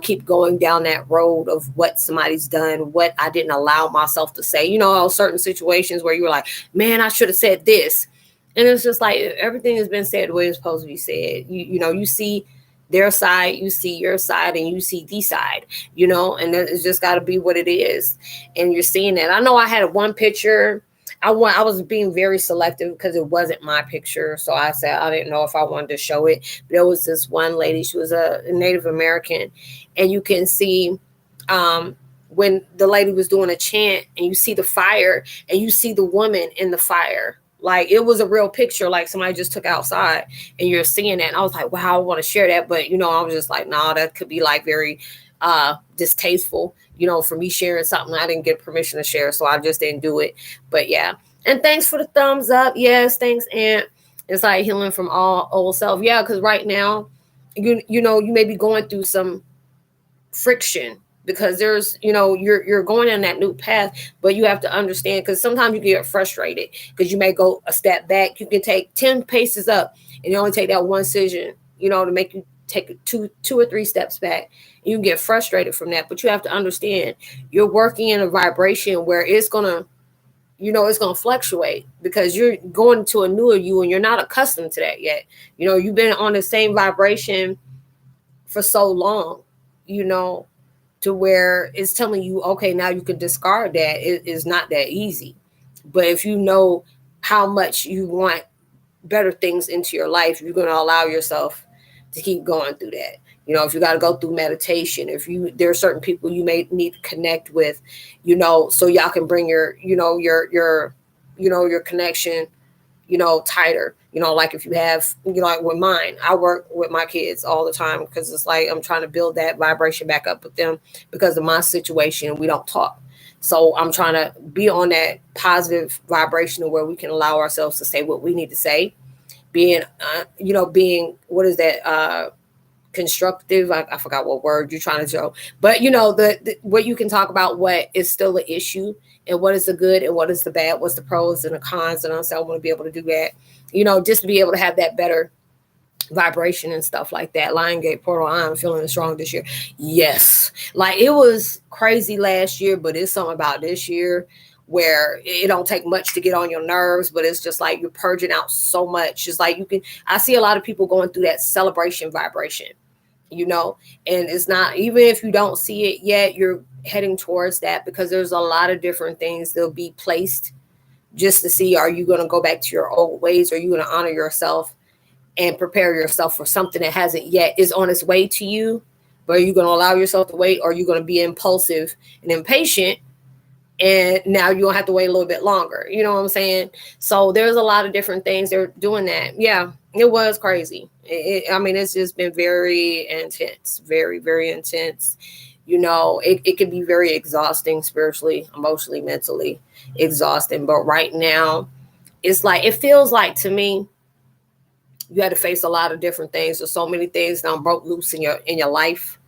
keep going down that road of what somebody's done, what I didn't allow myself to say. Certain situations where you're like, man, I should have said this. And it's just like everything has been said the way it's supposed to be said. You see their side, you see your side, and you see the side, and it's just got to be what it is. And you're seeing that. I know I had one picture. I was being very selective because it wasn't my picture. So I said I didn't know if I wanted to show it. But there was this one lady, she was a Native American, and you can see when the lady was doing a chant, and you see the fire, and you see the woman in the fire. Like it was a real picture, like somebody just took outside, and you're seeing that. And I was like, wow, I want to share that. But, I was just like, nah, that could be like very distasteful, for me sharing something I didn't get permission to share. So I just didn't do it. But yeah. And thanks for the thumbs up. Yes, thanks, Aunt. It's like healing from all old self. Yeah, because right now, you may be going through some friction because there's you're going in that new path, but you have to understand, because sometimes you get frustrated because you may go a step back. You can take 10 paces up and you only take that one decision to make you take two or three steps back. You can get frustrated from that, but you have to understand you're working in a vibration where it's gonna fluctuate because you're going to a newer you and you're not accustomed to that yet. You've been on the same vibration for so long, to where it's telling you, okay, now you can discard that. It is not that easy. But if you know how much you want better things into your life, you're going to allow yourself to keep going through that. If you got to go through meditation, there are certain people you may need to connect with, so y'all can bring your connection, tighter, like if you have, like with mine, I work with my kids all the time because it's like I'm trying to build that vibration back up with them because of my situation. We don't talk. So I'm trying to be on that positive vibration where we can allow ourselves to say what we need to say, being, what is that? Constructive. I forgot what word you're trying to show, but the what you can talk about what is still an issue and what is the good and what is the bad, what's the pros and the cons. And I want to be able to do that, just to be able to have that better vibration and stuff like that. Lion Gate Portal, I'm feeling strong this year. Yes. Like it was crazy last year, but it's something about this year where it don't take much to get on your nerves, but it's just like you're purging out so much. It's like I see a lot of people going through that celebration vibration, and it's not, even if you don't see it yet, you're heading towards that because there's a lot of different things that'll be placed just to see, are you going to go back to your old ways? Are you going to honor yourself and prepare yourself for something that hasn't yet is on its way to you? But are you going to allow yourself to wait, or are you going to be impulsive and impatient? And now you don't have to wait a little bit longer. You know what I'm saying? So there's a lot of different things. They're doing that. Yeah, it was crazy. It's just been very intense, very, very intense. It can be very exhausting spiritually, emotionally, mentally exhausting. But right now, it's like, it feels like to me, you had to face a lot of different things. There's so many things now broke loose in your life.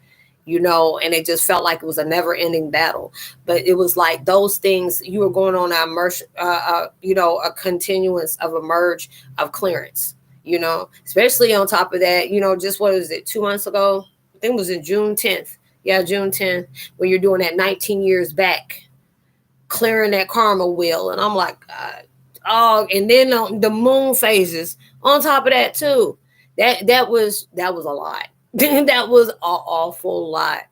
And it just felt like it was a never ending battle. But it was like those things, you were going on a continuance of a merge of clearance, especially on top of that, just what was it, 2 months ago? I think it was in June 10th. Yeah, June 10th, when you're doing that 19 years back, clearing that karma wheel. And I'm like, oh, and then the moon phases on top of that too. That was a lot. That was an awful lot.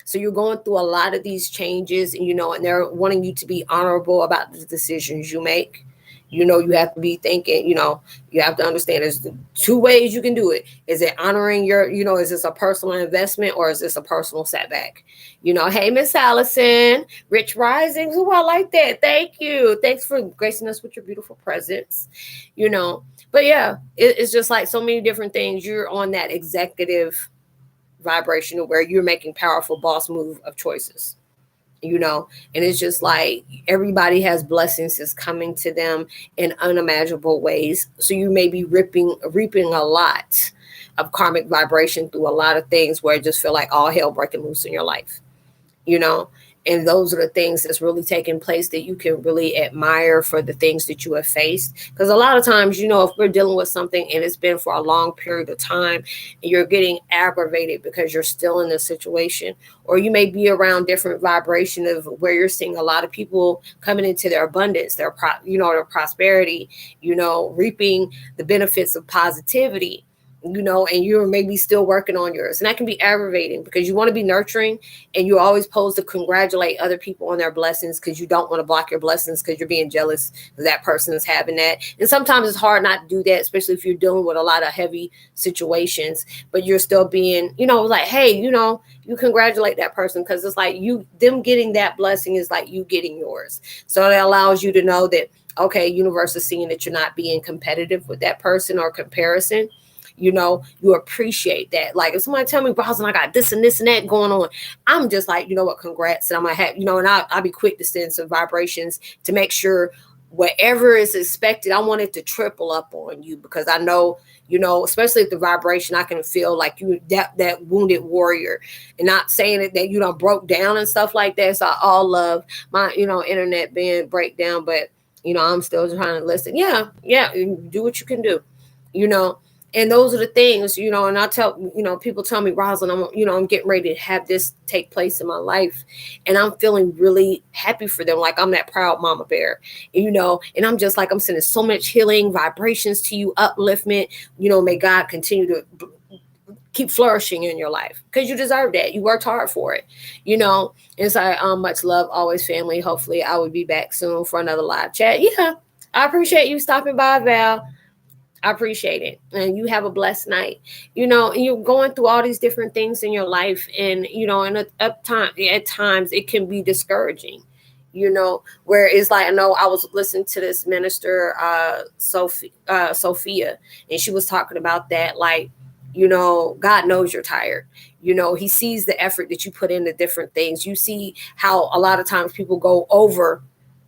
So you're going through a lot of these changes, and they're wanting you to be honorable about the decisions you make, You have to be thinking, you have to understand there's two ways you can do it. Is it honoring is this a personal investment or is this a personal setback? Hey, Miss Allison, Rich Risings. Oh, I like that. Thank you. Thanks for gracing us with your beautiful presence. But yeah, it's just like so many different things. You're on that executive vibration where you're making powerful boss move of choices. And it's just like everybody has blessings that's coming to them in unimaginable ways. So you may be reaping a lot of karmic vibration through a lot of things where it just feel like all hell breaking loose in your life. you know and those are the things that's really taking place that you can really admire for the things that you have faced. Because a lot of times, if we're dealing with something and it's been for a long period of time and you're getting aggravated because you're still in the situation, or you may be around different vibration of where you're seeing a lot of people coming into their abundance, their prosperity, reaping the benefits of positivity, and you're maybe still working on yours. And that can be aggravating because you want to be nurturing and you're always supposed to congratulate other people on their blessings because you don't want to block your blessings because you're being jealous that person is having that. And sometimes it's hard not to do that, especially if you're dealing with a lot of heavy situations, but you're still being, like, hey, you congratulate that person because it's like them getting that blessing is like you getting yours. So that allows you to know that, okay, universe is seeing that you're not being competitive with that person or comparison. You appreciate that. Like if somebody tell me, Roslynn, I got this and this and that going on, I'm just like, you know what, congrats. And I'm gonna have, and I'll be quick to send some vibrations to make sure whatever is expected, I want it to triple up on you, because I know, especially if the vibration, I can feel like you that wounded warrior, and not saying it that you broke down and stuff like that. So I all love my, internet being breakdown, but I'm still trying to listen. Yeah, do what you can do, and those are the things, and I tell, people tell me, Roslynn, I'm getting ready to have this take place in my life. And I'm feeling really happy for them. Like I'm that proud mama bear, and I'm just like, I'm sending so much healing vibrations to you, upliftment, may God continue to keep flourishing in your life because you deserve that. You worked hard for it, And so much love, always family. Hopefully I will be back soon for another live chat. Yeah. I appreciate you stopping by, Val. I appreciate it. And you have a blessed night. And you're going through all these different things in your life. And, and at times it can be discouraging, where it's like, I know I was listening to this minister, Sophia, and she was talking about that, like, God knows you're tired. He sees the effort that you put into different things. You see how a lot of times people go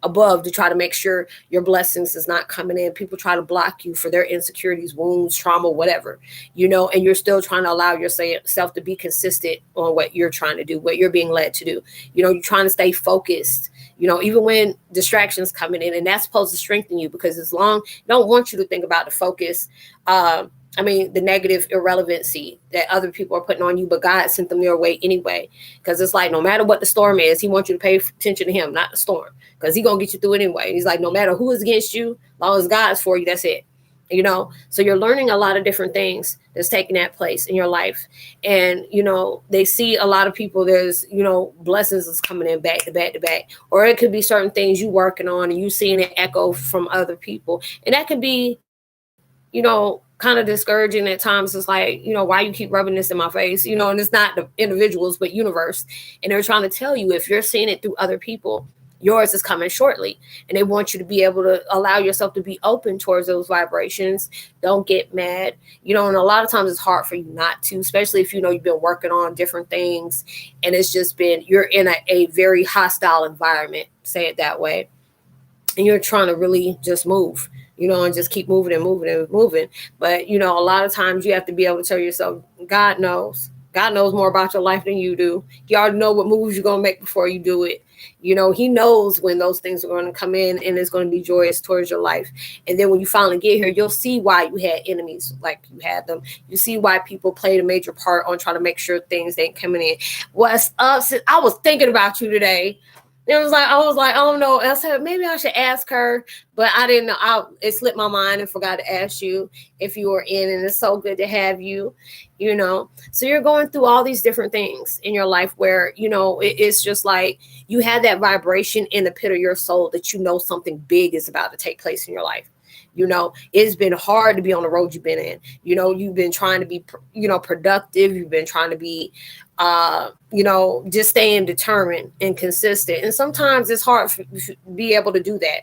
above to try to make sure your blessings is not coming in. People try to block you for their insecurities, wounds, trauma, whatever, and you're still trying to allow yourself to be consistent on what you're trying to do, what you're being led to do. You're trying to stay focused, even when distractions coming in, and that's supposed to strengthen you, because don't want you to think about the focus. The negative irrelevancy that other people are putting on you, but God sent them your way anyway. Because it's like, no matter what the storm is, he wants you to pay attention to him, not the storm, because he's going to get you through it anyway. He's like, no matter who is against you, as long as God is for you, that's it. So you're learning a lot of different things that's taking that place in your life. And, they see a lot of people, there's, blessings is coming in back to back to back, or it could be certain things you working on and you seeing it echo from other people. And that can be, kind of discouraging at times. It's like, why you keep rubbing this in my face, and it's not the individuals, but universe. And they're trying to tell you, if you're seeing it through other people, yours is coming shortly. And they want you to be able to allow yourself to be open towards those vibrations. Don't get mad, and a lot of times it's hard for you not to, especially if, you've been working on different things and it's just been, you're in a very hostile environment, say it that way. And you're trying to really just move, and just keep moving and moving and moving. But, a lot of times you have to be able to tell yourself, God knows more about your life than you do. You already know what moves you're going to make before you do it. He knows when those things are going to come in and it's going to be joyous towards your life. And then when you finally get here, you'll see why you had enemies like you had them. You see why people played a major part on trying to make sure things ain't coming in. What's up? I was thinking about you today. It was like, I was like, I don't know. I said maybe I should ask her, but I didn't know. It slipped my mind and forgot to ask you if you were in. And it's so good to have you, you know. So you're going through all these different things in your life where, it's just like you have that vibration in the pit of your soul that you know something big is about to take place in your life. It's been hard to be on the road you've been in. You've been trying to be, productive. You've been trying to be, just staying determined and consistent. And sometimes it's hard to be able to do that,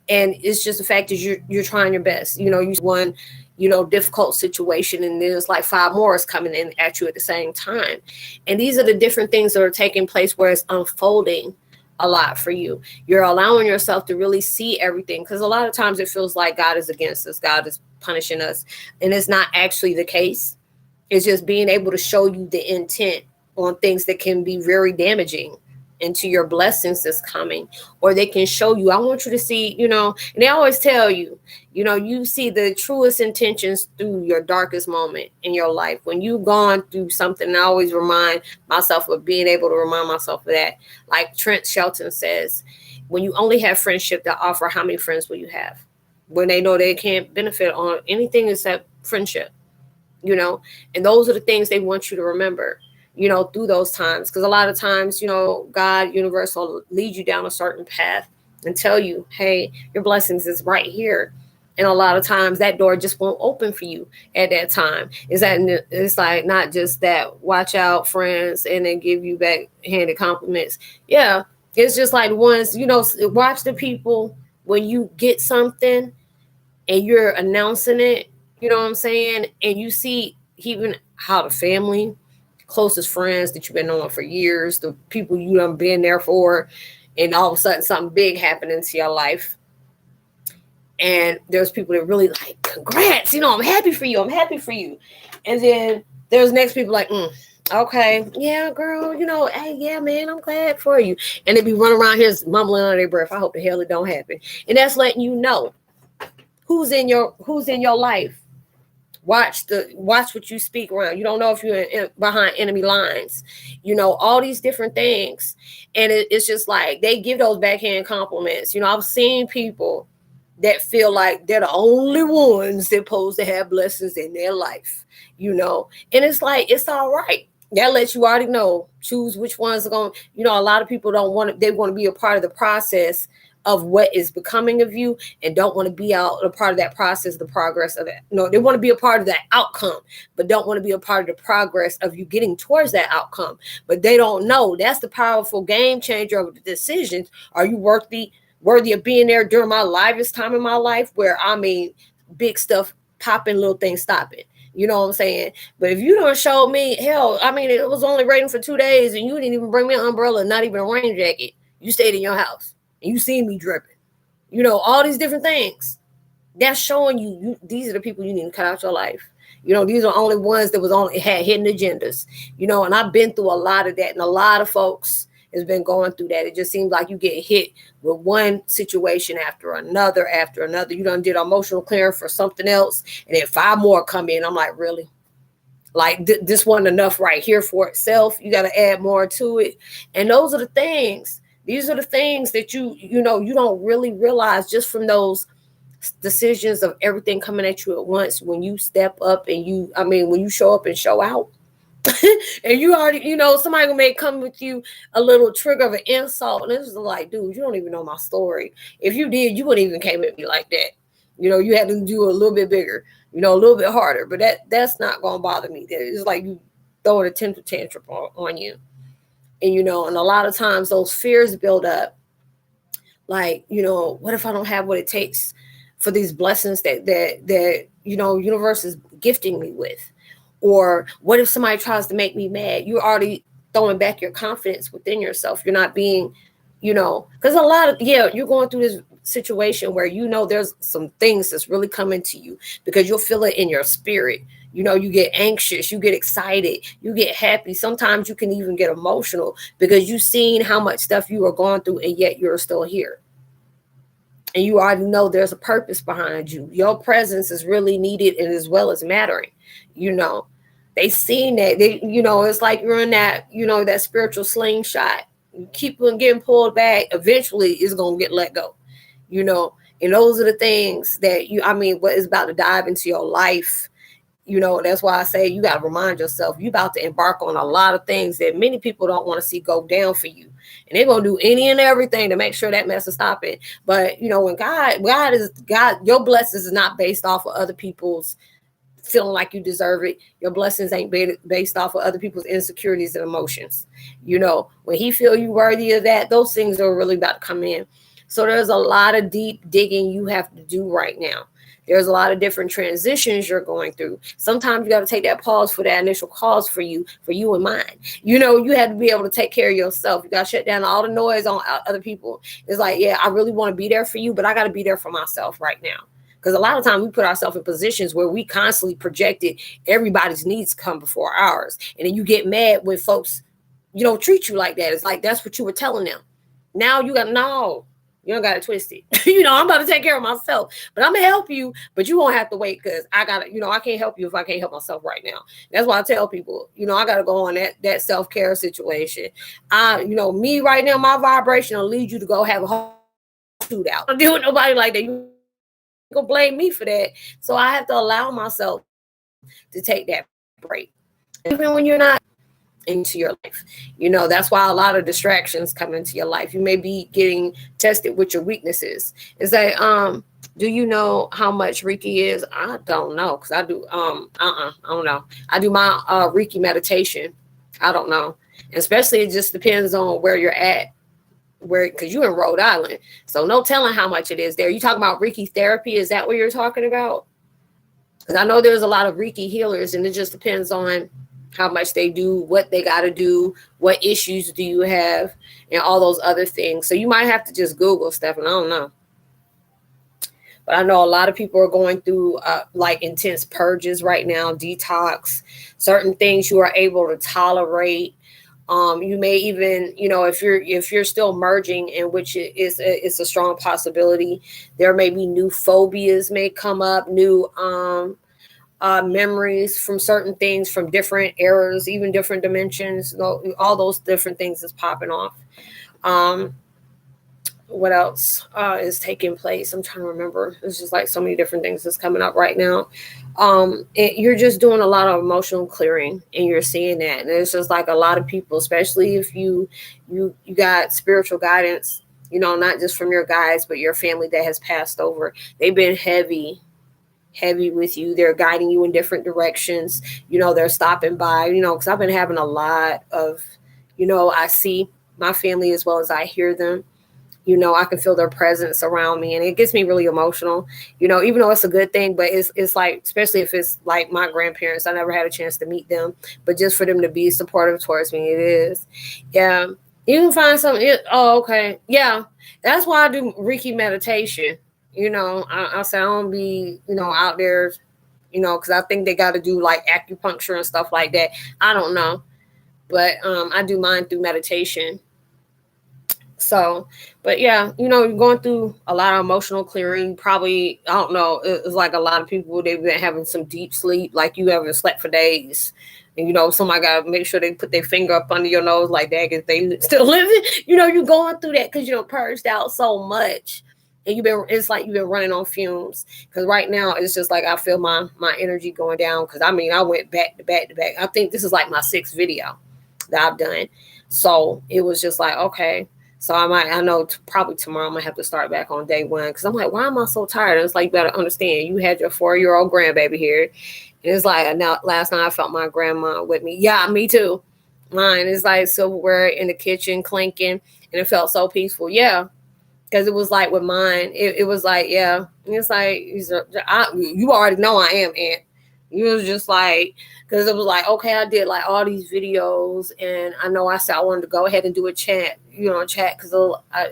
and it's just the fact that you're trying your best. You one, difficult situation, and there's like five more is coming in at you at the same time. And these are the different things that are taking place where it's unfolding a lot for you. You're allowing yourself to really see everything, because a lot of times it feels like God is against us, God is punishing us, and it's not actually the case. It's just being able to show you the intent on things that can be very damaging into your blessings that's coming. Or they can show you, I want you to see, and they always tell you, you see the truest intentions through your darkest moment in your life. When you've gone through something, I always remind myself of being able to remind myself of that. Like Trent Shelton says, when you only have friendship to offer, how many friends will you have? When they know they can't benefit on anything except friendship. And those are the things they want you to remember, through those times. Because a lot of times, God, universe will lead you down a certain path and tell you, hey, your blessings is right here. And a lot of times that door just won't open for you at that time. It's like not just that watch out friends and then give you backhanded compliments. Yeah. It's just like ones, watch the people when you get something and you're announcing it, you know what I'm saying? And you see even how the family, closest friends that you've been on for years, the people you done been there for, and all of a sudden something big happened into your life. And there's people that really like, congrats, I'm happy for you. I'm happy for you. And then there's next people like, okay, yeah, girl, hey, yeah, man, I'm glad for you. And they be running around here mumbling under their breath, I hope the hell it don't happen. And that's letting you know who's in your life. Watch what you speak around. You don't know if you're behind enemy lines, all these different things. And it's just like they give those backhand compliments. I've seen people that feel like they're the only ones that supposed to have blessings in their life, and it's like, it's all right. That lets you already know, choose which ones are going, a lot of people they want to be a part of the process of what is becoming of you, and don't want to be a part of that process, the progress of it. No, they want to be a part of that outcome, but don't want to be a part of the progress of you getting towards that outcome. But they don't know that's the powerful game changer of the decisions. Are you worthy of being there during my livest time in my life, where big stuff popping, little things stopping? You know what I'm saying? But if you don't show me, hell, it was only raining for 2 days and you didn't even bring me an umbrella, not even a rain jacket. You stayed in your house. And you see me dripping, all these different things. That's showing you these are the people you need to cut out your life. These are only ones that had hidden agendas, and I've been through a lot of that. And a lot of folks has been going through that. It just seems like you get hit with one situation after another. You done did emotional clearing for something else, and then 5 more come in. I'm like, really? Like this wasn't enough right here for itself. You got to add more to it. And those are the things. These are the things that you don't really realize just from those decisions of everything coming at you at once. When you step up and when you show up and show out, and you already, somebody may come with you a little trigger of an insult, and it's like, dude, you don't even know my story. If you did, you wouldn't even came at me like that. You had to do a little bit bigger, a little bit harder. But that's not gonna bother me. It's like you throwing a temper tantrum on you. And, and a lot of times those fears build up. Like, what if I don't have what it takes for these blessings that universe is gifting me with? Or what if somebody tries to make me mad? You're already throwing back your confidence within yourself. You're not being, because you're going through this situation where, there's some things that's really coming to you, because you'll feel it in your spirit. You get anxious, you get excited, you get happy. Sometimes you can even get emotional because you've seen how much stuff you are going through, and yet you're still here. And you already know there's a purpose behind you. Your presence is really needed, and as well as mattering. They seen that. It's like you're in that, that spiritual slingshot, keep on getting pulled back, eventually it's going to get let go, you know. And those are the things that what is about to dive into your life. You know, that's why I say you got to remind yourself you about to embark on a lot of things that many people don't want to see go down for you. And they're going to do any and everything to make sure that mess is stopping. But, you know, when God, your blessings is not based off of other people's feeling like you deserve it. Your blessings ain't based off of other people's insecurities and emotions. You know, when he feel you worthy of that, those things are really about to come in. So there's a lot of deep digging you have to do right now. There's a lot of different transitions you're going through. Sometimes you got to take that pause for that initial cause for you and mine. You know, you had to be able to take care of yourself. You got to shut down all the noise on other people. It's like, yeah, I really want to be there for you, but I got to be there for myself right now. Because a lot of times we put ourselves in positions where we constantly projected everybody's needs come before ours. And then you get mad when folks, you know, treat you like that. It's like, that's what you were telling them. Now you got, no, you don't got it twisted. You know, I'm about to take care of myself, but I'm going to help you, but you won't have to wait because I got to, you know, I can't help you if I can't help myself right now. That's why I tell people, you know, I got to go on that self-care situation. You know, me right now, my vibration will lead you to go have a whole shootout. I don't deal with nobody like that. You gonna blame me for that. So I have to allow myself to take that break. Even when you're not into your life. You know, that's why a lot of distractions come into your life. You may be getting tested with your weaknesses. It's like, do you know how much Reiki is? I don't know. Cause I do, I don't know. I do my Reiki meditation. I don't know. And especially it just depends on where you're at. Because you're in Rhode Island, so no telling how much it is there. You talking about Reiki therapy? Is that what you're talking about? Because I know there's a lot of Reiki healers, and it just depends on how much they do, what they got to do, what issues do you have, and all those other things. So you might have to just Google stuff, and I don't know. But I know a lot of people are going through like intense purges right now, detox, certain things you are able to tolerate. You may even, you know, if you're still merging, in which it's a strong possibility, there may be new phobias may come up, new memories from certain things from different eras, even different dimensions. All those different things is popping off. What else is taking place? I'm trying to remember. There's just like so many different things that's coming up right now. You're just doing a lot of emotional clearing, and you're seeing that. And it's just like a lot of people, especially if you got spiritual guidance, you know, not just from your guides, but your family that has passed over. They've been heavy with you. They're guiding you in different directions. You know, they're stopping by, you know, because I've been having a lot of, you know, I see my family as well as I hear them. You know, I can feel their presence around me, and it gets me really emotional, you know, even though it's a good thing. But it's like, especially if it's like my grandparents, I never had a chance to meet them, but just for them to be supportive towards me, it is. Yeah. You can find something. Oh, okay. Yeah. That's why I do Reiki meditation. You know, I say I don't be, you know, out there, you know, because I think they got to do like acupuncture and stuff like that. I don't know. But I do mine through meditation. So, but yeah, you know, you're going through a lot of emotional clearing. Probably, I don't know, it's like a lot of people, they've been having some deep sleep, like you haven't slept for days. And, you know, somebody got to make sure they put their finger up under your nose like that if they still living. You know, you're going through that because you know purged out so much. And it's like you've been running on fumes. Because right now, it's just like I feel my energy going down. Because, I mean, I went back to back to back. I think this is like my 6th video that I've done. So it was just like, okay. So I know probably tomorrow I'm going to have to start back on day 1 because I'm like, why am I so tired? And it's like, you got to understand, you had your 4-year-old grandbaby here. And it's like, now last night I felt my grandma with me. Yeah, me too. Mine is like silverware in the kitchen clinking, and it felt so peaceful. Yeah, because it was like with mine, it was like, yeah. And it's like, you already know I am, Aunt. It was just like, because it was like, okay, I did like all these videos, and I know I said I wanted to go ahead and do a chat, because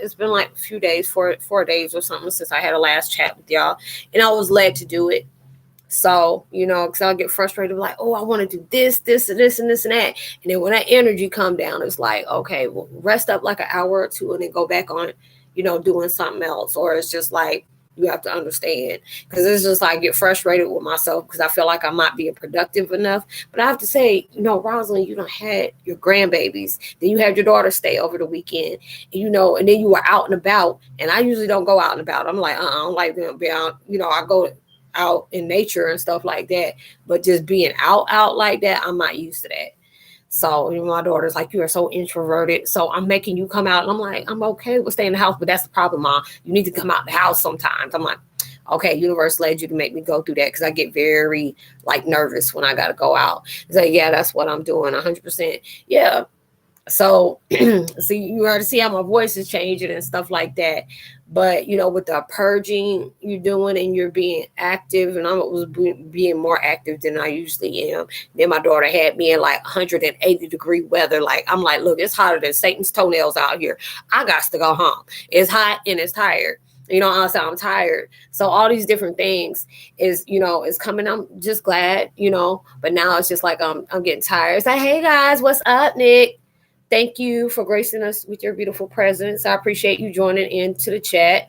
it's been like a few days, 4 days or something since I had a last chat with y'all, and I was led to do it. So, you know, because I'll get frustrated, like, oh, I want to do this, and this, and this, and that. And then when that energy come down, it's like, okay, well, rest up like an hour or two and then go back on, you know, doing something else. Or it's just like, You have to understand, because it's just like I get frustrated with myself because I feel like I'm not being productive enough. But I have to say, Rosalind, you don't had your grandbabies, then you had your daughter stay over the weekend, and then you were out and about. And I usually don't go out and about. I'm like, I don't like being out. I go out in nature and stuff like that. But just being out like that, I'm not used to that. So my daughter's like, you are so introverted. So I'm making you come out. And I'm like, I'm okay with staying in the house, but that's the problem, Mom. You need to come out the house sometimes. I'm like, okay, universe led you to make me go through that because I get very nervous when I got to go out. So yeah, that's what I'm doing 100%. Yeah. So, so you already see how my voice is changing and stuff like that. But with the purging you're doing and you're being active, and I was being more active than I usually am. Then my daughter had me in 180-degree weather. I'm like, look, it's hotter than Satan's toenails out here. I got to go home. It's hot and it's tired. Honestly, I'm tired. So all these different things is coming. I'm just glad, but now it's just like I'm getting tired. It's like, hey guys, what's up, Nick? Thank you for gracing us with your beautiful presence. I appreciate you joining into the chat.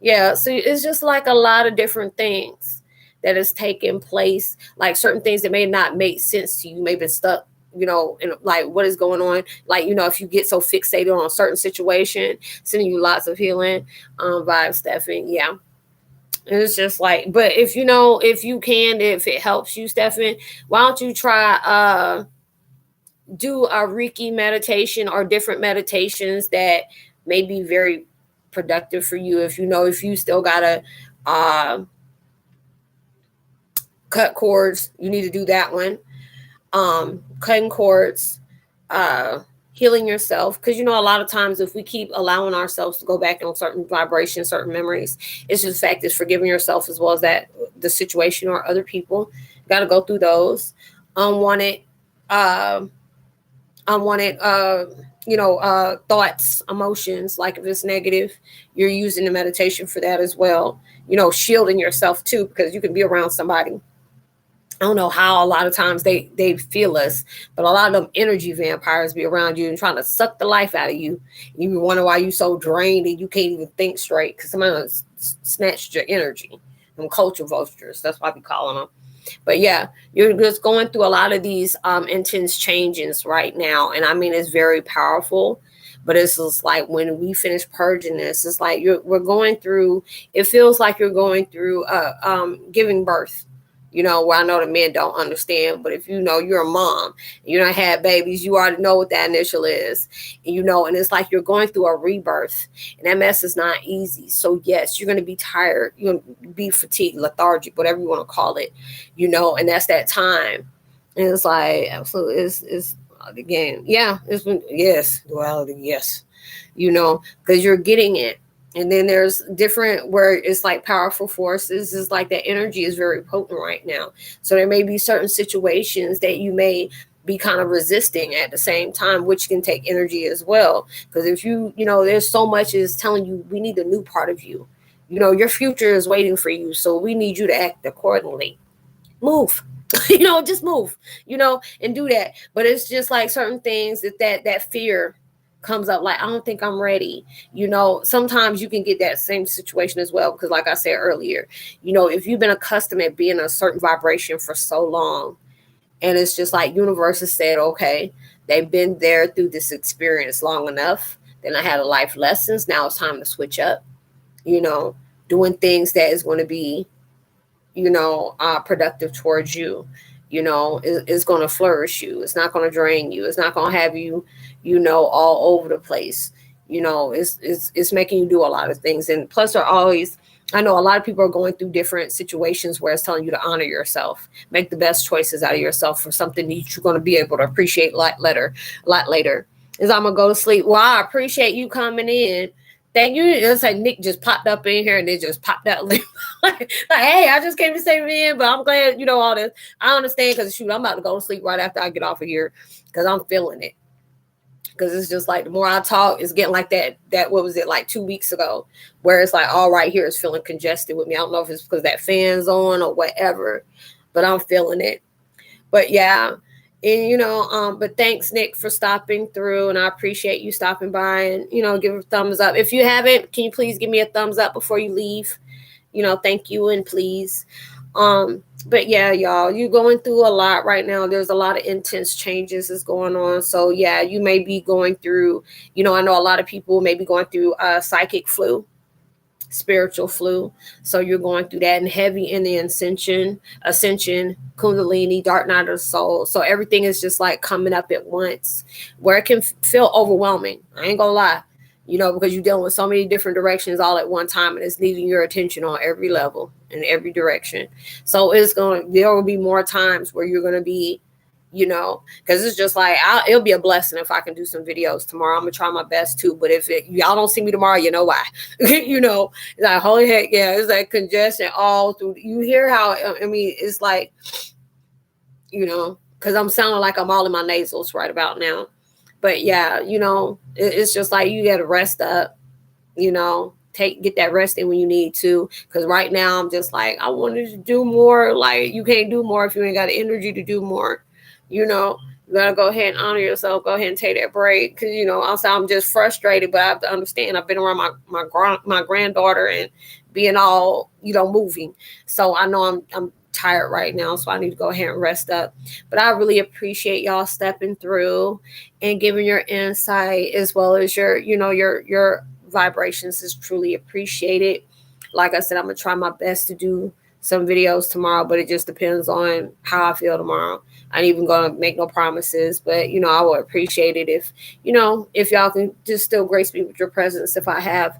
Yeah, so it's just like a lot of different things that is taking place, like certain things that may not make sense to you, may be stuck, and what is going on. If you get so fixated on a certain situation, sending you lots of healing vibes, Stephen. Yeah. And it's just like, but if if it helps you, Stephen, why don't you try do a Reiki meditation or different meditations that may be very productive for you. If you still gotta cut cords, you need to do that one. Cutting cords, healing yourself, because a lot of times if we keep allowing ourselves to go back on certain vibrations, certain memories, it's just fact is forgiving yourself as well as that the situation or other people. Got to go through those unwanted thoughts, emotions. Like if it's negative, you're using the meditation for that as well. Shielding yourself too, because you can be around somebody. I don't know how a lot of times they feel us, but a lot of them energy vampires be around you and trying to suck the life out of you. You wonder why you so drained and you can't even think straight because somebody snatched your energy. Them culture vultures, that's why we calling them. But yeah, you're just going through a lot of these intense changes right now. And I mean, it's very powerful, but it's just like when we finish purging this, it's like we're going through, it feels like you're going through giving birth. Where I know the men don't understand, but if you're a mom, you don't have babies, you already know what that initial is, and it's like you're going through a rebirth, and that mess is not easy. So yes, you're going to be tired, you're going to be fatigued, lethargic, whatever you want to call it, and that's that time. And it's like, absolutely, it's again, yeah, yes, duality, yes, because you're getting it. And then there's different where it's like powerful forces. It's like that energy is very potent right now. So there may be certain situations that you may be kind of resisting at the same time, which can take energy as well. Because if there's so much is telling you we need a new part of you. Your future is waiting for you. So we need you to act accordingly. Move. Just move, and do that. But it's just like certain things that fear comes up, like I don't think I'm ready. Sometimes you can get that same situation as well, because like I said earlier, if you've been accustomed at being a certain vibration for so long, and it's just like universe has said, okay, they've been there through this experience long enough, then I had a life lessons, now it's time to switch up, doing things that is going to be productive towards you. It's going to flourish you. It's not going to drain you. It's not going to have you, all over the place. It's making you do a lot of things. And plus, I know a lot of people are going through different situations where it's telling you to honor yourself, make the best choices out of yourself for something that you're going to be able to appreciate a lot later. Is I'm going to go to sleep. Well, I appreciate you coming in. Thank you. It's like Nick just popped up in here and they just popped out. like, hey, I just came to say man, but I'm glad, all this. I understand because shoot, I'm about to go to sleep right after I get off of here because I'm feeling it. Because it's just like the more I talk, it's getting like that, what was it, like 2 weeks ago, where it's like all right here is feeling congested with me. I don't know if it's because that fan's on or whatever, but I'm feeling it. But yeah. And but thanks, Nick, for stopping through, and I appreciate you stopping by and give a thumbs up. If you haven't, can you please give me a thumbs up before you leave? thank you and please. But yeah, y'all, you're going through a lot right now. There's a lot of intense changes is going on. So yeah, you may be going through, I know a lot of people may be going through psychic flu, spiritual flu. So you're going through that, and heavy in the ascension, kundalini, dark night of the soul. So everything is just like coming up at once, where it can feel overwhelming. I ain't gonna lie, because you're dealing with so many different directions all at one time, and it's needing your attention on every level in every direction. So there will be more times where you're gonna be, because it's just like, it'll be a blessing if I can do some videos tomorrow. I'm gonna try my best too. But if y'all don't see me tomorrow, you know why? It's like, holy heck, yeah, it's like congestion all through. You hear how, I mean, it's like, because I'm sounding like I'm all in my nasals right about now. But yeah, it's just like you gotta rest up, get that rest in when you need to. Because right now I'm just like, I wanted to do more. Like, you can't do more if you ain't got the energy to do more. You gotta go ahead and honor yourself. Go ahead and take that break. Because also I'm just frustrated, but I have to understand. I've been around my granddaughter and being all moving, so I know I'm tired right now, so I need to go ahead and rest up. But I really appreciate y'all stepping through and giving your insight, as well as your vibrations is truly appreciated. Like I said, I'm gonna try my best to do some videos tomorrow, but it just depends on how I feel tomorrow. I ain't even gonna make no promises, but I would appreciate it if y'all can just still grace me with your presence if I have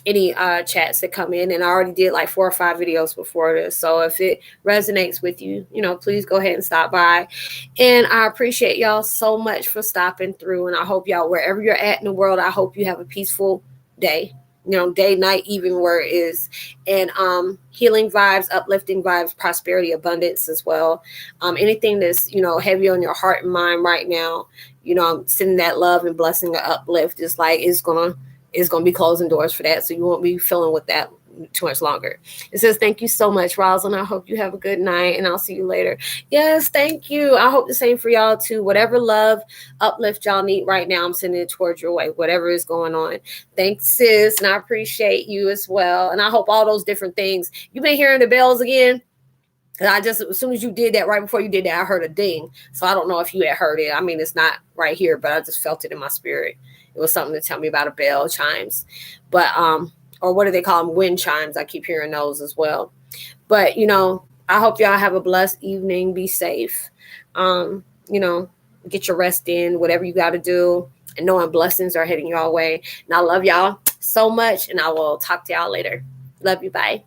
any chats that come in. And I already did like 4 or 5 videos before this, so if it resonates with you, please go ahead and stop by. And I appreciate y'all so much for stopping through, and I hope y'all, wherever you're at in the world, I hope you have a peaceful day, day, night, even where it is. And healing vibes, uplifting vibes, prosperity, abundance as well. Anything that's heavy on your heart and mind right now, I'm sending that love and blessing and uplift. It's like it's gonna be closing doors for that, so you won't be feeling with that too much longer. It says, thank you so much, Roslynn. I hope you have a good night, and I'll see you later. Yes, thank you. I hope the same for y'all too. Whatever love, uplift y'all need right now, I'm sending it towards your way, whatever is going on. Thanks, sis, and I appreciate you as well. And I hope all those different things. You've been hearing the bells again? And as soon as you did that, right before you did that, I heard a ding. So I don't know if you had heard it. I mean, it's not right here, but I just felt it in my spirit. It was something to tell me about a bell, chimes. But or what do they call them? Wind chimes. I keep hearing those as well. But I hope y'all have a blessed evening. Be safe. Get your rest in, whatever you got to do, and knowing blessings are heading your way. And I love y'all so much, and I will talk to y'all later. Love you. Bye.